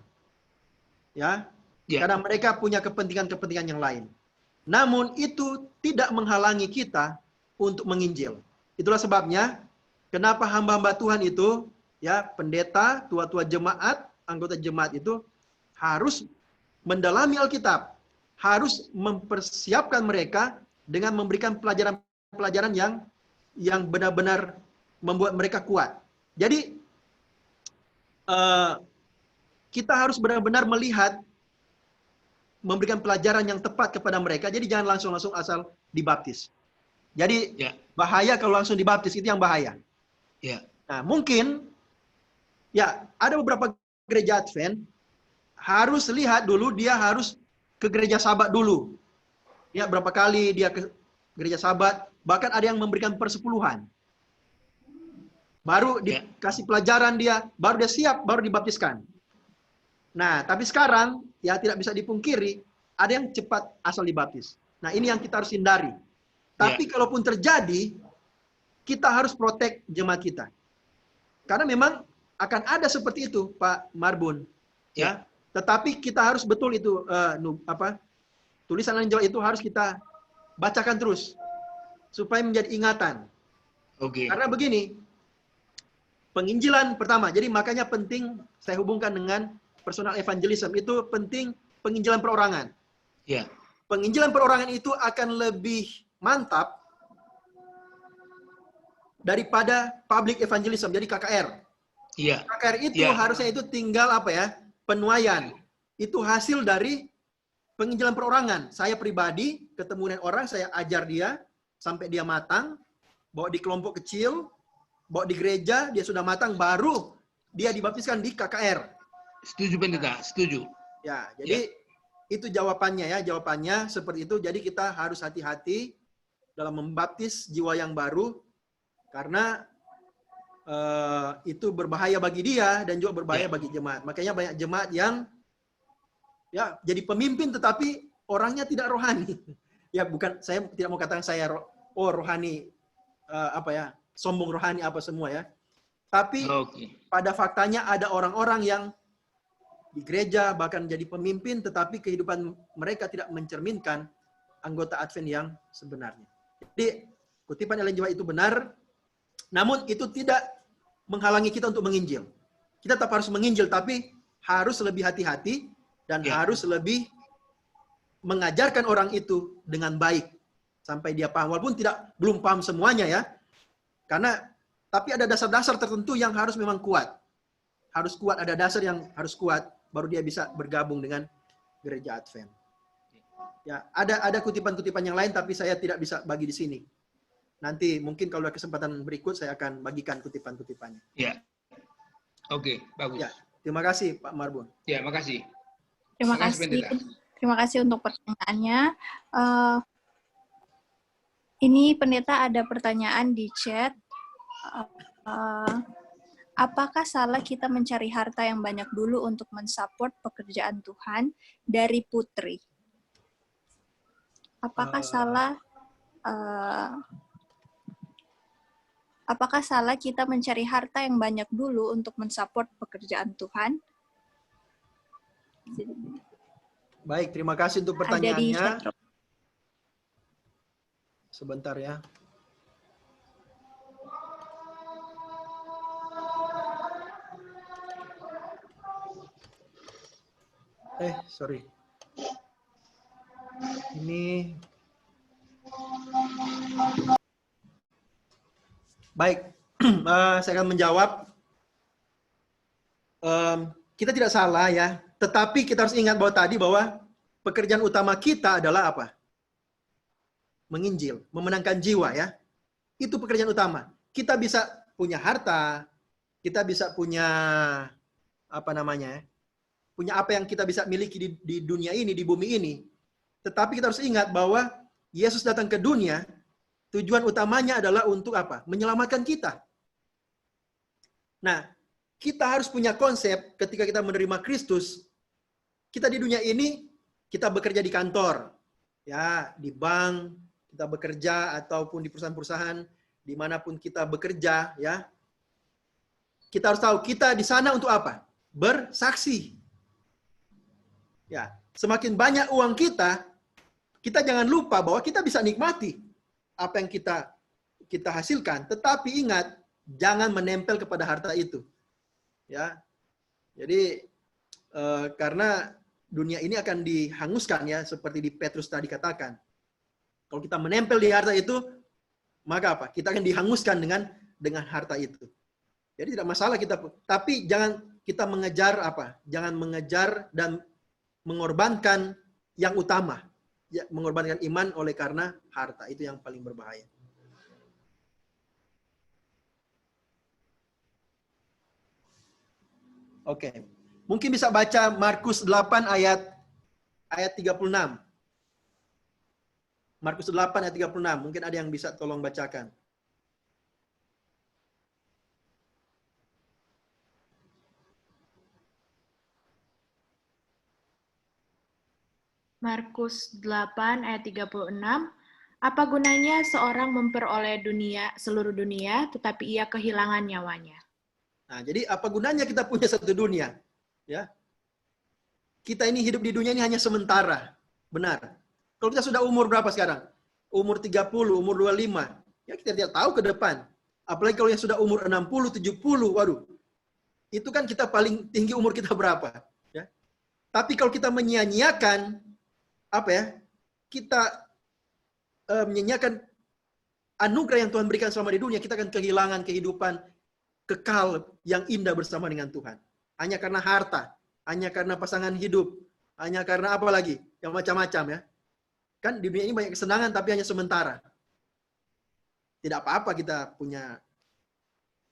Ya. Karena mereka punya kepentingan-kepentingan yang lain. Namun itu tidak menghalangi kita untuk menginjil. Itulah sebabnya kenapa hamba-hamba Tuhan itu, ya, pendeta, tua-tua jemaat, anggota jemaat itu harus mendalami Alkitab, harus mempersiapkan mereka dengan memberikan pelajaran-pelajaran yang benar-benar membuat mereka kuat. Jadi kita harus benar-benar melihat, memberikan pelajaran yang tepat kepada mereka. Jadi jangan langsung asal dibaptis. Jadi bahaya kalau langsung dibaptis, itu yang bahaya. Nah mungkin ya ada beberapa gereja Advent harus lihat dulu, dia harus ke gereja Sabat dulu. Ya, berapa kali dia ke gereja Sabat, bahkan ada yang memberikan persepuluhan. Baru dikasih pelajaran dia, baru dia siap, baru dibaptiskan. Nah, tapi sekarang ya tidak bisa dipungkiri, ada yang cepat asal dibaptis. Nah, ini yang kita harus hindari. Tapi kalaupun terjadi, kita harus protect jemaat kita. Karena memang akan ada seperti itu, Pak Marbun. Ya. Tetapi kita harus betul itu tulisan Injil itu harus kita bacakan terus supaya menjadi ingatan. Karena begini, penginjilan pertama, jadi makanya penting saya hubungkan dengan personal evangelism, itu penting penginjilan perorangan. Penginjilan perorangan itu akan lebih mantap daripada public evangelism, jadi KKR. KKR itu harusnya itu tinggal apa ya? penuaian. Itu hasil dari penginjilan perorangan. Saya pribadi ketemu dengan orang, saya ajar dia sampai dia matang, bawa di kelompok kecil, bawa di gereja, dia sudah matang, baru dia dibaptiskan di KKR. Setuju pendeta, setuju. Ya, jadi itu jawabannya ya, jawabannya seperti itu. Jadi kita harus hati-hati dalam membaptis jiwa yang baru, karena itu berbahaya bagi dia dan juga berbahaya bagi jemaat. Makanya banyak jemaat yang ya jadi pemimpin tetapi orangnya tidak rohani. Ya bukan, saya tidak mau katakan saya rohani sombong rohani apa semua ya. Tapi pada faktanya ada orang-orang yang di gereja bahkan jadi pemimpin tetapi kehidupan mereka tidak mencerminkan anggota Advent yang sebenarnya. Jadi kutipan Ellen G. White itu benar, namun itu tidak menghalangi kita untuk menginjil. Kita tetap harus menginjil, tapi harus lebih hati-hati dan harus lebih mengajarkan orang itu dengan baik sampai dia paham, walaupun belum paham semuanya ya. Tapi ada dasar-dasar tertentu yang harus memang kuat. Harus kuat, ada dasar yang harus kuat, baru dia bisa bergabung dengan gereja Advent. Ya, ada kutipan-kutipan yang lain tapi saya tidak bisa bagi di sini. Nanti mungkin kalau ada kesempatan berikut saya akan bagikan kutipan-kutipannya. Ya. Oke, bagus. Ya, terima kasih Pak Marbun. Ya, makasih. Terima kasih. Terima kasih untuk pertanyaannya. Ini pendeta ada pertanyaan di chat. Apakah salah kita mencari harta yang banyak dulu untuk mensupport pekerjaan Tuhan? Dari Putri. Apakah salah kita mencari harta yang banyak dulu untuk mensupport pekerjaan Tuhan? Baik, terima kasih untuk pertanyaannya. Sebentar ya. Sorry. Ini. Baik, saya akan menjawab. Kita tidak salah ya, tetapi kita harus ingat bahwa pekerjaan utama kita adalah apa? Menginjil, memenangkan jiwa ya. Itu pekerjaan utama. Kita bisa punya harta, kita bisa punya punya apa yang kita bisa miliki di dunia ini, di bumi ini. Tetapi kita harus ingat bahwa Yesus datang ke dunia, tujuan utamanya adalah untuk apa? Menyelamatkan kita. Nah, kita harus punya konsep ketika kita menerima Kristus, kita di dunia ini, kita bekerja di kantor, ya, di bank, kita bekerja, ataupun di perusahaan-perusahaan, dimanapun kita bekerja, ya. Kita harus tahu, kita di sana untuk apa? Bersaksi. Ya, semakin banyak uang kita jangan lupa bahwa kita bisa nikmati apa yang kita hasilkan, tetapi ingat, jangan menempel kepada harta itu. Ya, jadi karena dunia ini akan dihanguskan ya, seperti di Petrus tadi katakan. Kalau kita menempel di harta itu, maka apa? Kita akan dihanguskan dengan harta itu. Jadi tidak masalah kita, tapi jangan kita mengejar apa? Jangan mengejar dan mengorbankan yang utama, ya, mengorbankan iman oleh karena harta, itu yang paling berbahaya. Oke. Mungkin bisa baca Markus 8 ayat 36. Markus 8 ayat 36. Mungkin ada yang bisa tolong bacakan. Markus 8 ayat 36. Apa gunanya seorang memperoleh seluruh dunia tetapi ia kehilangan nyawanya? Nah, jadi apa gunanya kita punya satu dunia? Ya. Kita ini hidup di dunia ini hanya sementara. Benar. Kalau kita sudah umur berapa sekarang? Umur 30, umur 25. Ya kita tidak tahu ke depan. Apalagi kalau yang sudah umur 60, 70, waduh. Itu kan kita paling tinggi umur kita berapa? Ya. Tapi kalau kita menyia-nyiakan, kita menyia-nyiakan anugerah yang Tuhan berikan selama di dunia, kita akan kehilangan kehidupan kekal yang indah bersama dengan Tuhan. Hanya karena harta, hanya karena pasangan hidup, hanya karena apa lagi? Yang macam-macam ya. Kan di dunia ini banyak kesenangan tapi hanya sementara. Tidak apa-apa kita punya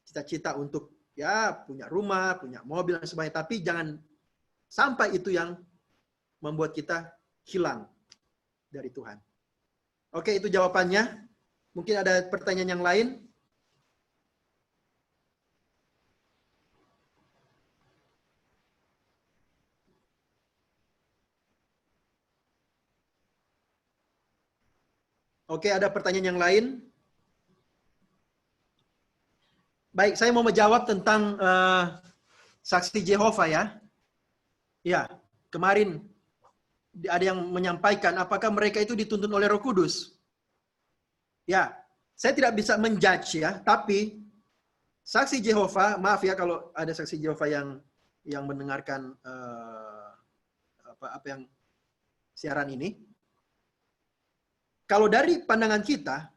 cita-cita untuk ya punya rumah, punya mobil dan sebagainya, tapi jangan sampai itu yang membuat kita hilang dari Tuhan. Oke, itu jawabannya. Mungkin ada pertanyaan yang lain? Oke, ada pertanyaan yang lain? Baik, saya mau menjawab tentang saksi Jehovah ya. Ya, kemarin ada yang menyampaikan apakah mereka itu dituntun oleh Roh Kudus. Ya, saya tidak bisa menjudge ya, tapi saksi Jehovah, maaf ya kalau ada saksi Jehovah yang mendengarkan apa yang siaran ini. Kalau dari pandangan kita,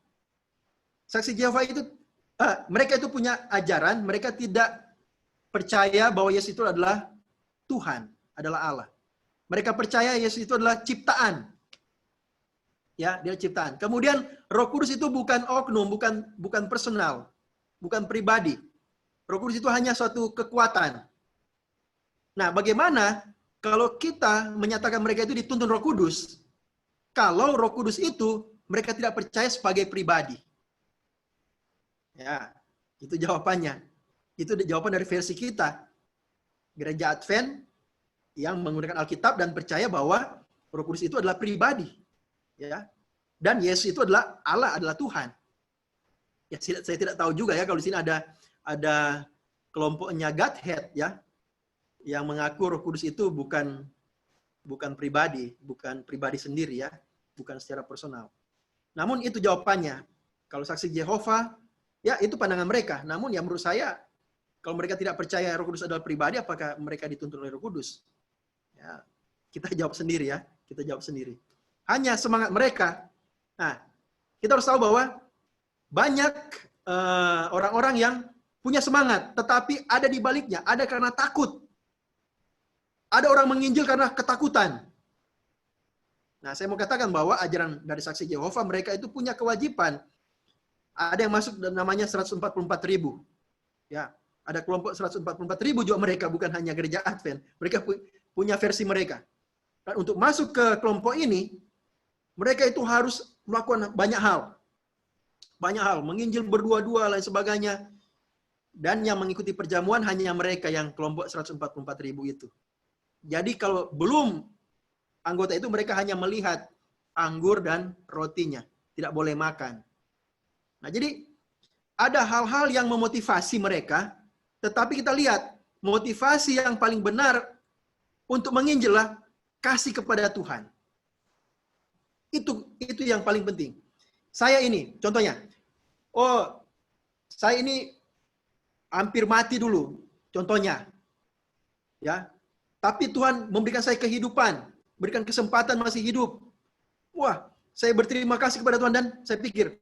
saksi Jehovah itu mereka itu punya ajaran, mereka tidak percaya bahwa Yesus itu adalah Tuhan, adalah Allah. Mereka percaya Yesus itu adalah ciptaan. Ya, dia ciptaan. Kemudian Roh Kudus itu bukan oknum, bukan personal, bukan pribadi. Roh Kudus itu hanya suatu kekuatan. Nah, bagaimana kalau kita menyatakan mereka itu dituntun Roh Kudus? Kalau Roh Kudus itu mereka tidak percaya sebagai pribadi. Ya, itu jawabannya. Itu jawaban dari versi kita. Gereja Advent yang menggunakan Alkitab dan percaya bahwa Roh Kudus itu adalah pribadi. Ya. Dan Yesus itu adalah Allah, adalah Tuhan. Ya, saya tidak tahu juga ya kalau di sini ada kelompoknya Godhead ya yang mengaku Roh Kudus itu bukan pribadi, bukan pribadi sendiri ya, bukan secara personal. Namun itu jawabannya. Kalau saksi Jehovah, ya itu pandangan mereka. Namun ya menurut saya, kalau mereka tidak percaya Roh Kudus adalah pribadi, apakah mereka dituntun oleh Roh Kudus? Ya, kita jawab sendiri ya. Kita jawab sendiri. Hanya semangat mereka. Nah, kita harus tahu bahwa banyak orang-orang yang punya semangat, tetapi ada di baliknya. Ada karena takut. Ada orang menginjil karena ketakutan. Nah, saya mau katakan bahwa ajaran dari saksi Jehovah, mereka itu punya kewajiban. Ada yang masuk namanya 144.000. Ya, ada kelompok 144.000 juga mereka, bukan hanya gereja Advent. Mereka punya versi mereka. Dan untuk masuk ke kelompok ini, mereka itu harus melakukan banyak hal. Banyak hal, menginjil berdua-dua, lain sebagainya. Dan yang mengikuti perjamuan hanya mereka yang kelompok 144.000 itu. Jadi kalau belum anggota itu mereka hanya melihat anggur dan rotinya. Tidak boleh makan. Nah, jadi ada hal-hal yang memotivasi mereka, tetapi kita lihat motivasi yang paling benar untuk menginjil lah kasih kepada Tuhan. Itu yang paling penting. Saya ini, contohnya, saya ini hampir mati dulu, contohnya. Ya. Tapi Tuhan memberikan saya kehidupan, berikan kesempatan masih hidup. Wah, saya berterima kasih kepada Tuhan dan saya pikir,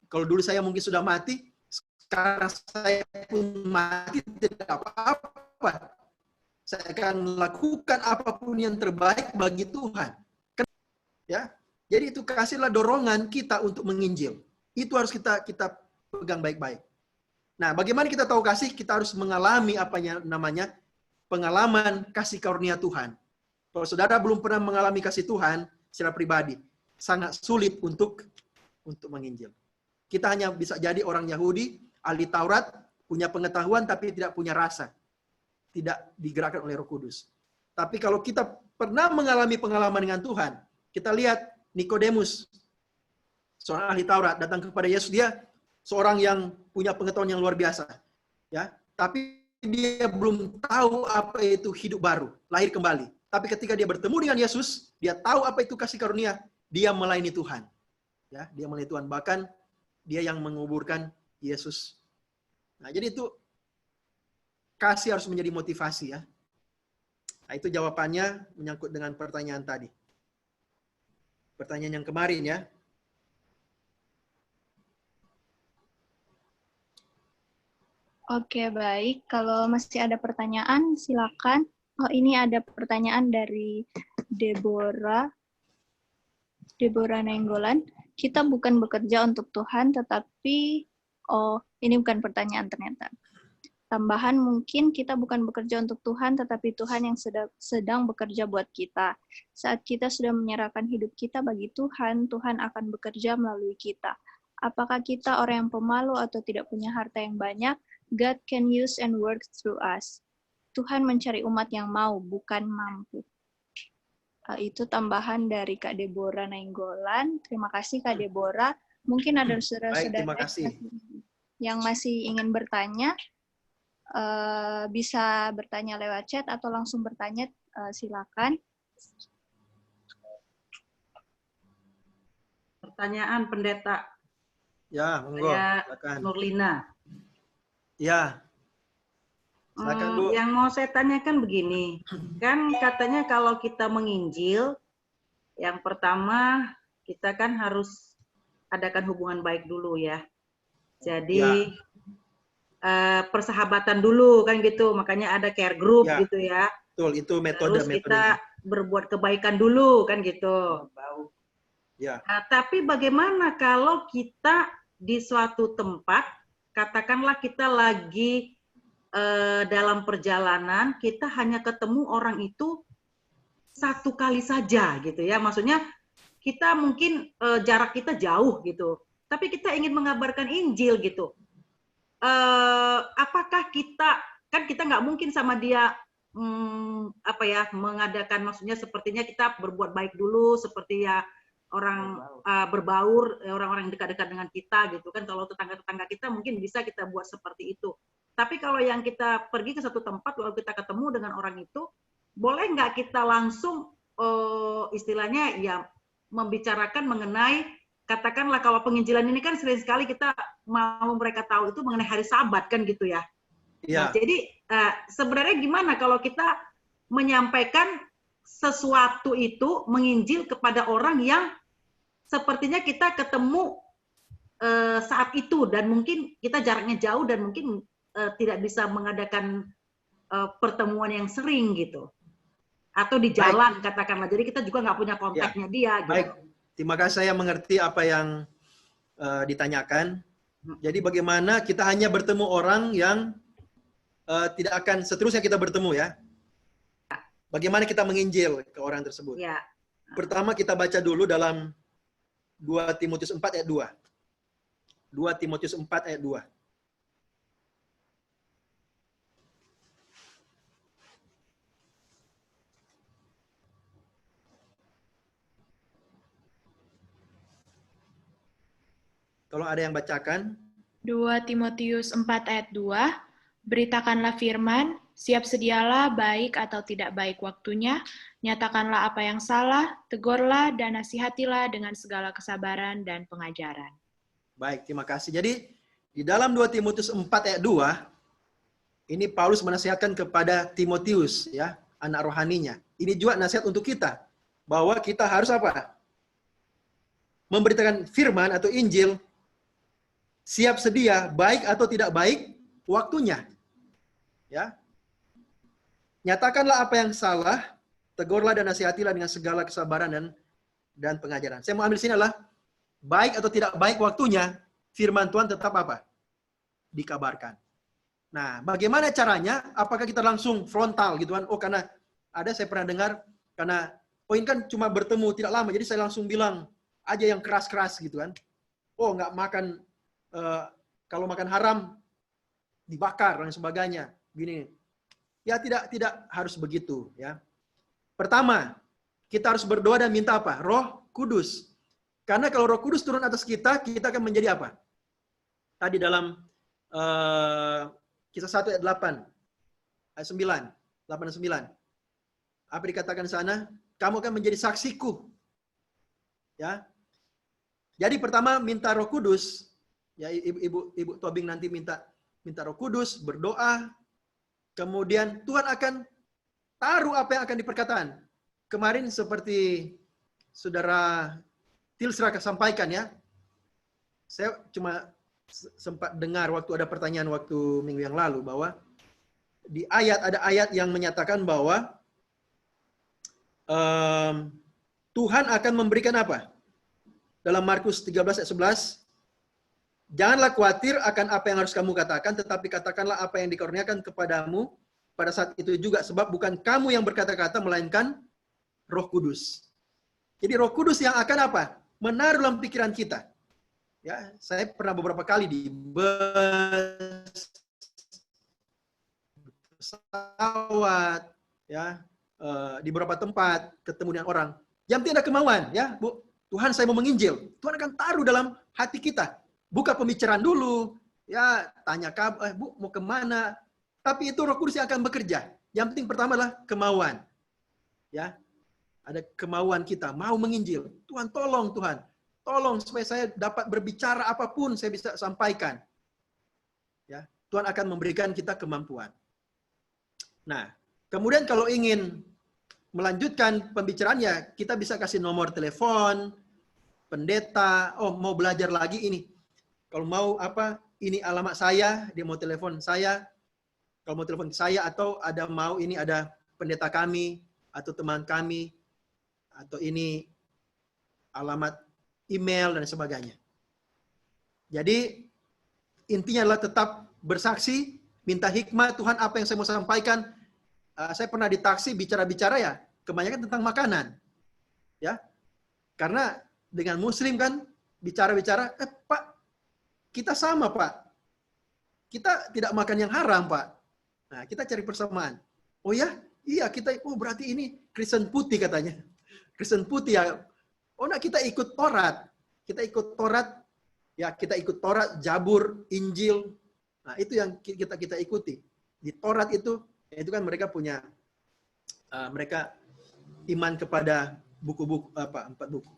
kalau dulu saya mungkin sudah mati, sekarang saya pun mati tidak apa-apa. Saya akan lakukan apapun yang terbaik bagi Tuhan. Ya, jadi itu kasihlah dorongan kita untuk menginjil. Itu harus kita pegang baik-baik. Nah, bagaimana kita tahu kasih? Kita harus mengalami apa yang namanya pengalaman kasih karunia Tuhan. Kalau saudara belum pernah mengalami kasih Tuhan secara pribadi, sangat sulit untuk menginjil. Kita hanya bisa jadi orang Yahudi, ahli Taurat, punya pengetahuan tapi tidak punya rasa. Tidak digerakkan oleh Roh Kudus. Tapi kalau kita pernah mengalami pengalaman dengan Tuhan, kita lihat Nikodemus, seorang ahli Taurat, datang kepada Yesus. Dia seorang yang punya pengetahuan yang luar biasa. Ya, tapi dia belum tahu apa itu hidup baru, lahir kembali. Tapi ketika dia bertemu dengan Yesus, dia tahu apa itu kasih karunia, dia melayani Tuhan. Ya, dia melayani Tuhan. Bahkan dia yang menguburkan Yesus. Nah, jadi itu kasih harus menjadi motivasi ya. Nah, itu jawabannya menyangkut dengan pertanyaan tadi. Pertanyaan yang kemarin ya. Oke, baik. Kalau masih ada pertanyaan, silakan. Oh, ini ada pertanyaan dari Deborah Nainggolan. Kita bukan bekerja untuk Tuhan, tetapi, oh, ini bukan pertanyaan ternyata. Tambahan, mungkin kita bukan bekerja untuk Tuhan, tetapi Tuhan yang sedang bekerja buat kita. Saat kita sudah menyerahkan hidup kita bagi Tuhan, Tuhan akan bekerja melalui kita. Apakah kita orang yang pemalu atau tidak punya harta yang banyak? God can use and work through us. Tuhan mencari umat yang mau, bukan mampu. Itu tambahan dari Kak Deborah Nainggolan. Terima kasih Kak Deborah. Mungkin ada saudara-saudara yang masih ingin bertanya, bisa bertanya lewat chat atau langsung bertanya, silakan. Pertanyaan Pendeta. Ya, monggo. Silakan. Nurlina. Ya. Silakan, Bu. Yang mau saya tanyakan begini, kan katanya kalau kita menginjil, yang pertama kita kan harus adakan hubungan baik dulu ya. Jadi persahabatan dulu kan gitu, makanya ada care group gitu ya. Betul, itu metode. Terus kita berbuat kebaikan dulu kan gitu. Ya. Tapi bagaimana kalau kita di suatu tempat, katakanlah kita lagi dalam perjalanan, kita hanya ketemu orang itu satu kali saja gitu ya. Maksudnya kita mungkin jarak kita jauh gitu, tapi kita ingin mengabarkan Injil gitu. Apakah kita, kan kita nggak mungkin sama dia mengadakan, maksudnya sepertinya kita berbuat baik dulu seperti ya orang berbaur, orang-orang yang dekat-dekat dengan kita gitu kan. Kalau tetangga-tetangga kita mungkin bisa kita buat seperti itu. Tapi kalau yang kita pergi ke satu tempat lalu kita ketemu dengan orang itu, boleh nggak kita langsung istilahnya ya membicarakan mengenai, katakanlah kalau penginjilan ini kan sering sekali kita mau mereka tahu itu mengenai hari Sabat kan gitu ya. Iya. Nah, jadi sebenarnya gimana kalau kita menyampaikan sesuatu itu, menginjil kepada orang yang sepertinya kita ketemu saat itu dan mungkin kita jaraknya jauh dan mungkin tidak bisa mengadakan pertemuan yang sering gitu, atau di jalan katakanlah. Jadi kita juga nggak punya kontaknya dia. Gitu. Baik, terima kasih, saya mengerti apa yang ditanyakan. Jadi bagaimana kita hanya bertemu orang yang tidak akan seterusnya kita bertemu ya. Bagaimana kita menginjil ke orang tersebut? Ya. Pertama kita baca dulu dalam 2 Timotius 4 ayat 2. 2 Timotius 4 ayat 2. Tolong ada yang bacakan. 2 Timotius 4 ayat 2, beritakanlah firman, siap sedialah baik atau tidak baik waktunya, nyatakanlah apa yang salah, tegurlah dan nasihatilah dengan segala kesabaran dan pengajaran. Baik, terima kasih. Jadi di dalam 2 Timotius 4 ayat 2, ini Paulus menasihatkan kepada Timotius ya, anak rohaninya. Ini juga nasihat untuk kita, bahwa kita harus apa? Memberitakan firman atau Injil, siap sedia, baik atau tidak baik, waktunya. Ya. Nyatakanlah apa yang salah, tegurlah dan nasihatilah dengan segala kesabaran dan pengajaran. Saya mau ambil sini adalah, baik atau tidak baik waktunya, firman Tuhan tetap apa? Dikabarkan. Nah, bagaimana caranya? Apakah kita langsung frontal gitu kan? Oh, karena ada saya pernah dengar, karena ini kan cuma bertemu tidak lama, jadi saya langsung bilang aja yang keras-keras gitu kan. Oh, nggak makan, kalau makan haram dibakar dan sebagainya. Gini. Ya tidak harus begitu ya. Pertama, kita harus berdoa dan minta apa? Roh Kudus. Karena kalau Roh Kudus turun atas kita, kita akan menjadi apa? Tadi dalam Kisah 1 ayat 8, ayat 9, 8 dan 9. Apa dikatakan di sana? Kamu akan menjadi saksiku. Ya. Jadi pertama minta Roh Kudus. Ya, Ibu Tobing nanti minta Roh Kudus, berdoa. Kemudian Tuhan akan taruh apa yang akan diperkataan. Kemarin seperti Saudara Tilsra sampaikan ya. Saya cuma sempat dengar waktu ada pertanyaan waktu minggu yang lalu bahwa di ayat, ada ayat yang menyatakan bahwa Tuhan akan memberikan apa? Dalam Markus 13 ayat 11, janganlah khawatir akan apa yang harus kamu katakan, tetapi katakanlah apa yang dikaruniakan kepadamu pada saat itu juga, sebab bukan kamu yang berkata-kata, melainkan Roh Kudus. Jadi Roh Kudus yang akan apa? Menaruh dalam pikiran kita. Ya, saya pernah beberapa kali di bus, pesawat, ya, di beberapa tempat ketemu dengan orang. Yang penting ada kemauan, ya, Bu. Tuhan, saya mau menginjil. Tuhan akan taruh dalam hati kita. Buka pembicaraan dulu, ya, tanya kabar, Bu, mau kemana? Tapi itu Roh Kudus yang akan bekerja. Yang penting pertama adalah kemauan. Ya, ada kemauan kita, mau menginjil. Tuhan, tolong Tuhan. Tolong supaya saya dapat berbicara apapun saya bisa sampaikan. Ya, Tuhan akan memberikan kita kemampuan. Nah, kemudian kalau ingin melanjutkan pembicaraannya, kita bisa kasih nomor telepon pendeta. Oh, mau belajar lagi ini. Kalau mau apa? Ini alamat saya, dia mau telepon saya. Kalau mau telepon saya atau ada mau ini ada pendeta kami atau teman kami atau ini alamat email dan sebagainya. Jadi intinya adalah tetap bersaksi, minta hikmah, Tuhan apa yang saya mau sampaikan. Saya pernah di taksi bicara-bicara ya, kebanyakan tentang makanan. Ya. Karena dengan muslim kan bicara-bicara, Pak, kita sama Pak. Kita tidak makan yang haram Pak. Nah, kita cari persamaan. Oh ya? Iya, kita, oh berarti ini Kristen putih katanya. Kristen putih ya. Oh, nah kita ikut Taurat. Kita ikut Taurat. Ya, kita ikut Taurat, Jabur, Injil. Nah, itu yang kita ikuti. Di Taurat itu kan mereka punya mereka iman kepada buku-buku 4 buku.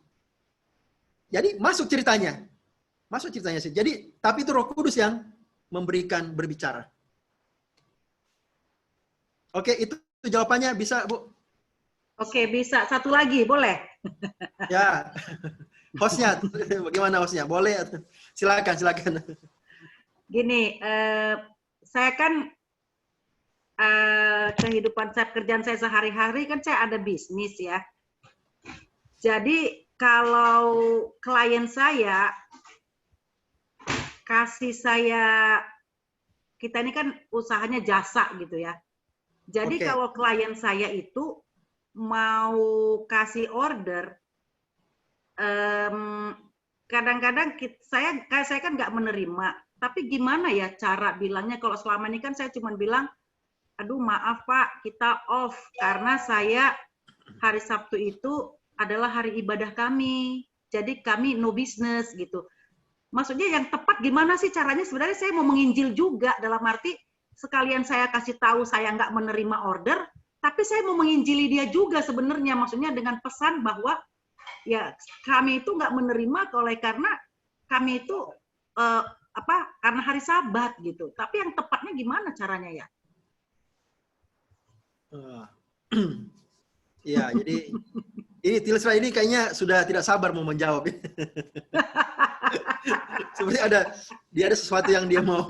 Jadi masuk ceritanya. Masuk ceritanya sih. Jadi tapi itu Roh Kudus yang memberikan berbicara. Oke, itu jawabannya bisa, Bu? Oke, bisa. Satu lagi, boleh? Ya, hostnya, bagaimana hostnya? Boleh? Silakan. Gini, saya kan kehidupan saya, kerjaan saya sehari-hari kan saya ada bisnis ya. Jadi kalau klien saya kasih saya, kita ini kan usahanya jasa gitu ya. Jadi kalau klien saya itu mau kasih order, kadang-kadang saya kan nggak menerima. Tapi gimana ya cara bilangnya? Kalau selama ini kan saya cuma bilang, aduh maaf Pak, kita off karena saya hari Sabtu itu adalah hari ibadah kami. Jadi kami no business gitu. Maksudnya yang tepat gimana sih caranya? Sebenarnya saya mau menginjil juga, dalam arti sekalian saya kasih tahu saya nggak menerima order, tapi saya mau menginjili dia juga sebenarnya. Maksudnya dengan pesan bahwa ya kami itu nggak menerima karena kami itu karena hari Sabat gitu. Tapi yang tepatnya gimana caranya ya? Ya, jadi ini Tilsra ini kayaknya sudah tidak sabar mau menjawab. Seperti dia ada sesuatu yang dia mau.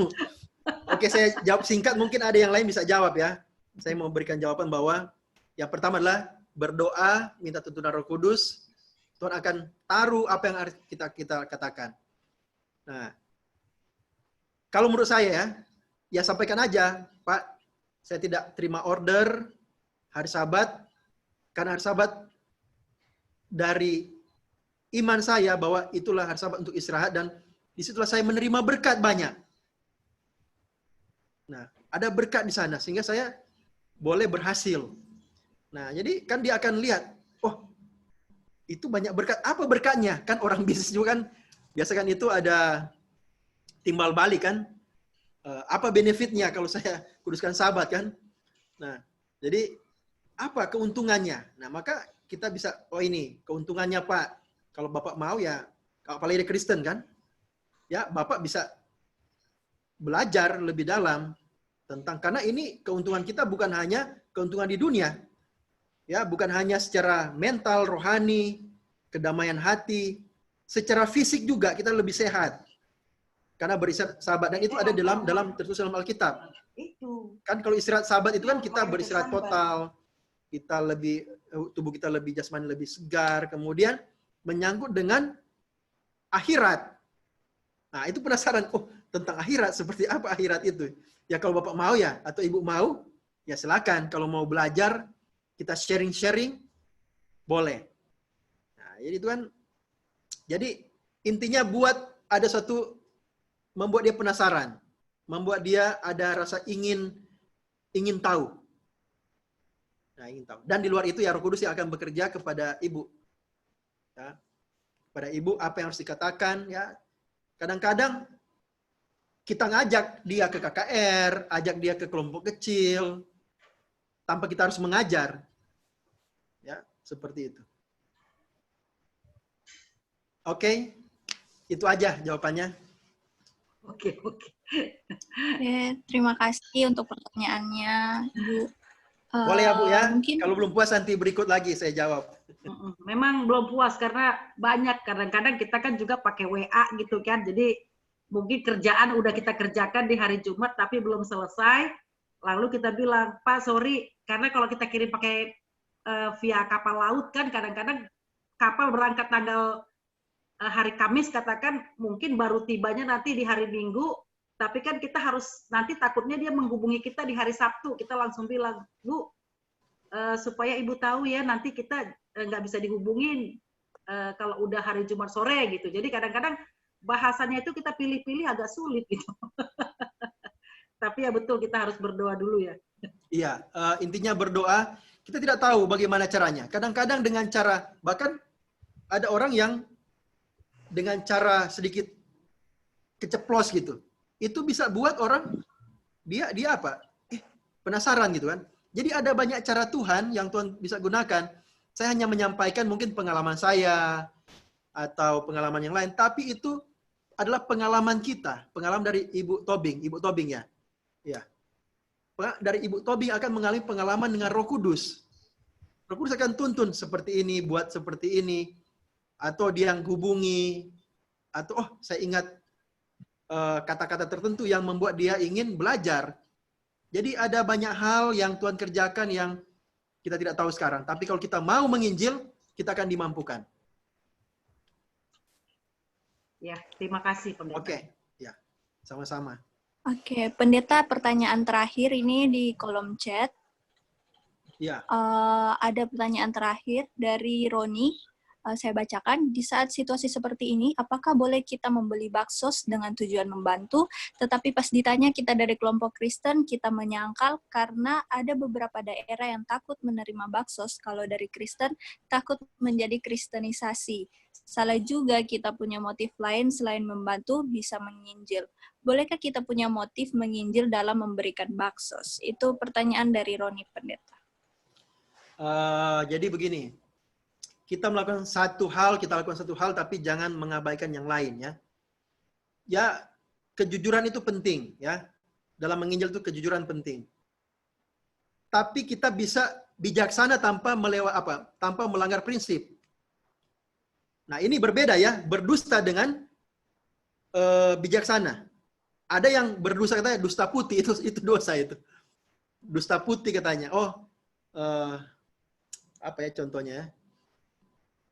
Oke, saya jawab singkat, mungkin ada yang lain bisa jawab ya. Saya mau berikan jawaban bahwa yang pertama adalah berdoa, minta tuntunan Roh Kudus. Tuhan akan taruh apa yang harus kita katakan. Nah, kalau menurut saya ya sampaikan aja, Pak, saya tidak terima order hari Sabat, karena hari Sabat dari iman saya bahwa itulah hari Sabat untuk istirahat, dan disitulah saya menerima berkat banyak. Nah, ada berkat di sana, sehingga saya boleh berhasil. Nah, jadi kan dia akan lihat, oh, itu banyak berkat. Apa berkatnya? Kan orang bisnis juga kan, biasa kan itu ada timbal balik kan. Apa benefitnya kalau saya kuduskan Sabat kan? Nah, jadi apa keuntungannya? Nah, maka kita bisa, oh ini keuntungannya Pak. Kalau Bapak mau ya, apalagi Kristen kan, ya Bapak bisa belajar lebih dalam tentang, karena ini keuntungan kita bukan hanya keuntungan di dunia, ya bukan hanya secara mental, rohani, kedamaian hati, secara fisik juga kita lebih sehat. Karena beristirahat Sabat, dan itu ada dalam tertulis dalam Alkitab. Itu. Kan kalau istirahat Sabat itu kan kita beristirahat total, kita lebih, tubuh kita lebih jasmani lebih segar, kemudian menyangkut dengan akhirat. Nah, itu penasaran, oh tentang akhirat, seperti apa akhirat itu? Ya kalau Bapak mau ya, atau Ibu mau, ya silakan. Kalau mau belajar, kita sharing-sharing, boleh. Nah, jadi itu kan, jadi intinya buat ada satu, membuat dia penasaran, membuat dia ada rasa ingin tahu. Nah, ingin tahu. Dan di luar itu ya Roh Kudus yang akan bekerja kepada Ibu. Ya. Pada Ibu apa yang harus dikatakan, ya. Kadang-kadang kita ngajak dia ke KKR, ajak dia ke kelompok kecil, tanpa kita harus mengajar. Ya, seperti itu. Oke. Itu aja jawabannya. Oke. Oke, terima kasih untuk pertanyaannya, Bu. Boleh ya Bu ya? Mungkin Kalau belum puas nanti berikut lagi saya jawab. Memang belum puas karena banyak, kadang-kadang kita kan juga pakai WA gitu kan, jadi mungkin kerjaan udah kita kerjakan di hari Jumat tapi belum selesai, lalu kita bilang, Pak sorry, karena kalau kita kirim pakai via kapal laut kan kadang-kadang kapal berangkat tanggal hari Kamis katakan, mungkin baru tibanya nanti di hari Minggu, tapi kan kita harus, nanti takutnya dia menghubungi kita di hari Sabtu, kita langsung bilang, Bu, supaya Ibu tahu ya, nanti kita nggak bisa dihubungin kalau udah hari Jumat sore gitu. Jadi kadang-kadang bahasanya itu kita pilih-pilih agak sulit gitu. Tapi ya betul, kita harus berdoa dulu ya. Iya, intinya berdoa. Kita tidak tahu bagaimana caranya. Kadang-kadang dengan cara, bahkan ada orang yang dengan cara sedikit keceplos gitu, itu bisa buat orang dia apa? Penasaran gitu kan. Jadi ada banyak cara Tuhan yang Tuhan bisa gunakan. Saya hanya menyampaikan mungkin pengalaman saya atau pengalaman yang lain, tapi itu adalah pengalaman kita, pengalaman dari Ibu Tobing ya. Ya. Dari Ibu Tobing akan mengalami pengalaman dengan Roh Kudus. Roh Kudus akan tuntun seperti ini, buat seperti ini, atau dia yang hubungi, atau oh saya ingat kata-kata tertentu yang membuat dia ingin belajar. Jadi ada banyak hal yang Tuhan kerjakan yang kita tidak tahu sekarang. Tapi kalau kita mau menginjil, kita akan dimampukan. Ya, terima kasih Pendeta. Oke, ya, sama-sama. Oke, Pendeta, pertanyaan terakhir ini di kolom chat. Ya. Ada pertanyaan terakhir dari Roni. Saya bacakan, di saat situasi seperti ini, apakah boleh kita membeli baksos dengan tujuan membantu, tetapi pas ditanya kita dari kelompok Kristen, kita menyangkal karena ada beberapa daerah yang takut menerima baksos, kalau dari Kristen takut menjadi kristenisasi. Salah juga kita punya motif lain selain membantu, bisa menginjil. Bolehkah kita punya motif menginjil dalam memberikan baksos? Itu pertanyaan dari Roni, Pendeta. Jadi begini, kita lakukan satu hal, tapi jangan mengabaikan yang lain ya. Ya, kejujuran itu penting ya. Dalam menginjil itu kejujuran penting. Tapi kita bisa bijaksana tanpa tanpa melanggar prinsip. Nah, ini berbeda ya, berdusta dengan bijaksana. Ada yang berdusta katanya dusta putih, itu dosa itu. Dusta putih katanya. Oh, apa ya contohnya?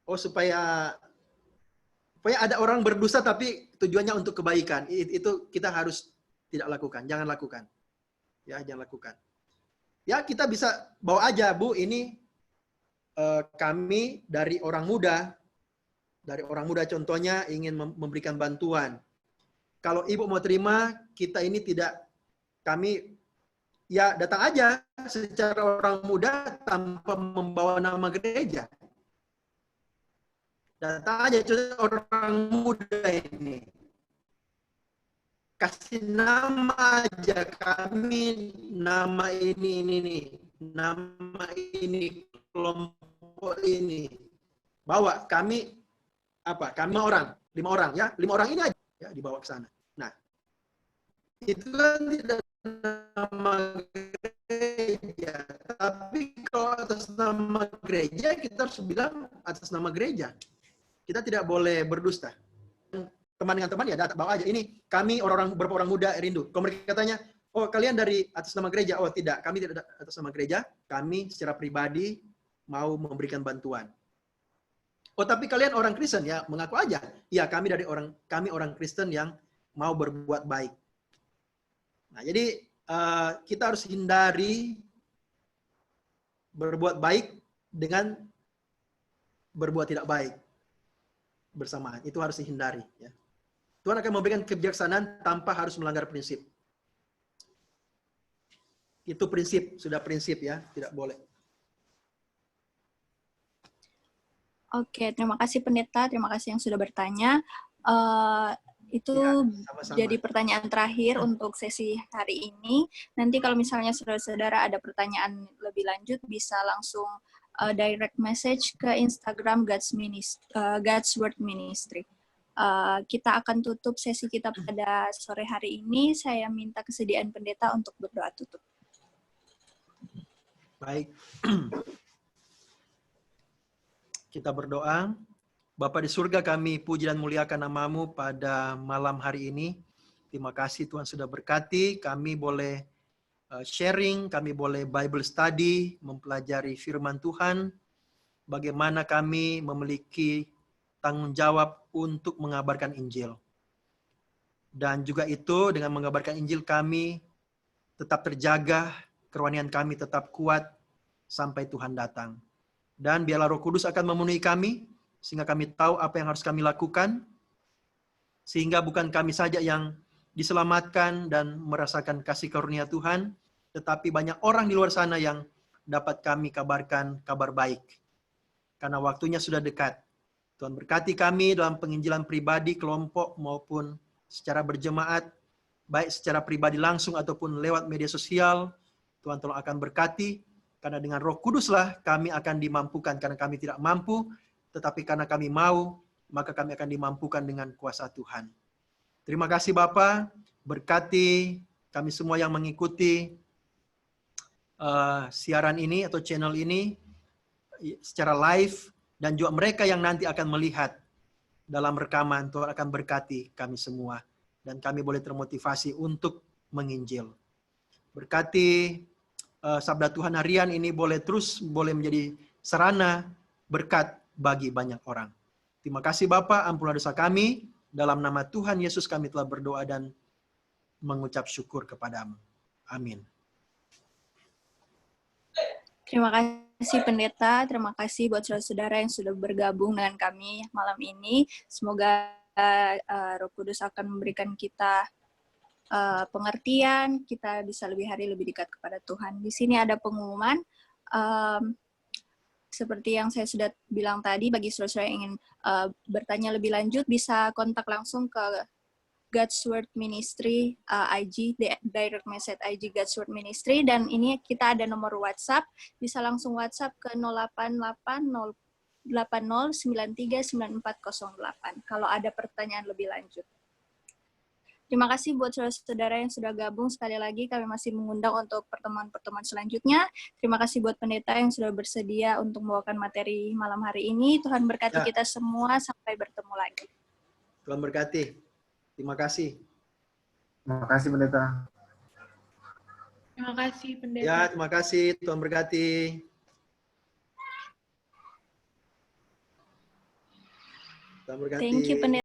Oh, supaya ada orang berdosa tapi tujuannya untuk kebaikan. Itu kita harus tidak lakukan, jangan lakukan. Ya, jangan lakukan. Ya, kita bisa bawa aja, Bu, ini kami dari orang muda. Dari orang muda contohnya ingin memberikan bantuan. Kalau Ibu mau terima, kita ini tidak, kami ya datang aja secara orang muda tanpa membawa nama gereja. Datang aja orang muda ini. Kasih nama aja kami, nama ini, nama ini, kelompok ini. Bawa kami, kami 5 orang ya, 5 orang ini aja ya, dibawa ke sana. Nah, itu kan tidak nama gereja. Tapi kalau atas nama gereja, kita harus bilang atas nama gereja. Kita tidak boleh berdusta. Teman teman dengan teman, ya datang bawa aja. Ini kami beberapa orang muda rindu. Kalau mereka katanya, oh kalian dari atas nama gereja, oh tidak, kami tidak atas nama gereja, kami secara pribadi mau memberikan bantuan. Oh tapi kalian orang Kristen ya, mengaku aja. Iya kami orang Kristen yang mau berbuat baik. Nah jadi kita harus hindari berbuat baik dengan berbuat tidak baik bersamaan. Itu harus dihindari. Ya. Tuhan akan memberikan kebijaksanaan tanpa harus melanggar prinsip. Itu prinsip, sudah prinsip ya, tidak boleh. Oke, terima kasih pendeta, terima kasih yang sudah bertanya. Itu Ya, sama-sama. jadi pertanyaan terakhir untuk sesi hari ini. Nanti kalau misalnya saudara-saudara ada pertanyaan lebih lanjut, bisa langsung direct message ke Instagram God's Word Ministry. Kita akan tutup sesi kita pada sore hari ini. Saya minta kesediaan pendeta untuk berdoa tutup. Baik. Kita berdoa. Bapa di surga, kami puji dan muliakan nama-Mu pada malam hari ini. Terima kasih Tuhan sudah berkati. Kami boleh sharing, kami boleh Bible study, mempelajari firman Tuhan. Bagaimana kami memiliki tanggung jawab untuk mengabarkan Injil. Dan juga itu dengan mengabarkan Injil kami tetap terjaga, kerohanian kami tetap kuat sampai Tuhan datang. Dan biarlah Roh Kudus akan memenuhi kami, sehingga kami tahu apa yang harus kami lakukan, sehingga bukan kami saja yang diselamatkan dan merasakan kasih karunia Tuhan, tetapi banyak orang di luar sana yang dapat kami kabarkan kabar baik. Karena waktunya sudah dekat. Tuhan berkati kami dalam penginjilan pribadi, kelompok, maupun secara berjemaat, baik secara pribadi langsung ataupun lewat media sosial. Tuhan tolong akan berkati, karena dengan Roh Kuduslah kami akan dimampukan, karena kami tidak mampu, tetapi karena kami mau, maka kami akan dimampukan dengan kuasa Tuhan. Terima kasih Bapa, berkati kami semua yang mengikuti siaran ini atau channel ini secara live, dan juga mereka yang nanti akan melihat dalam rekaman. Tuhan akan berkati kami semua, dan kami boleh termotivasi untuk menginjil. Berkati Sabda Tuhan harian ini boleh menjadi sarana berkat bagi banyak orang. Terima kasih Bapa, ampunilah dosa kami. Dalam nama Tuhan Yesus kami telah berdoa dan mengucap syukur kepadamu. Amin. Terima kasih pendeta, terima kasih buat saudara-saudara yang sudah bergabung dengan kami malam ini. Semoga Roh Kudus akan memberikan kita pengertian, kita bisa lebih hari lebih dekat kepada Tuhan. Di sini ada pengumuman, seperti yang saya sudah bilang tadi, bagi saudara-saudara yang ingin bertanya lebih lanjut, bisa kontak langsung ke God's Word Ministry IG, direct message IG God's Word Ministry, dan ini kita ada nomor WhatsApp, bisa langsung WhatsApp ke 088-080-939408 kalau ada pertanyaan lebih lanjut. Terima kasih buat saudara-saudara yang sudah gabung. Sekali lagi kami masih mengundang untuk pertemuan-pertemuan selanjutnya. Terima kasih buat pendeta yang sudah bersedia untuk membawakan materi malam hari ini. Tuhan berkati kita semua, sampai bertemu lagi. Tuhan berkati. Terima kasih. Terima kasih pendeta. Terima kasih pendeta. Ya, terima kasih. Tuhan berkati. Tuhan berkati. Thank you pendeta.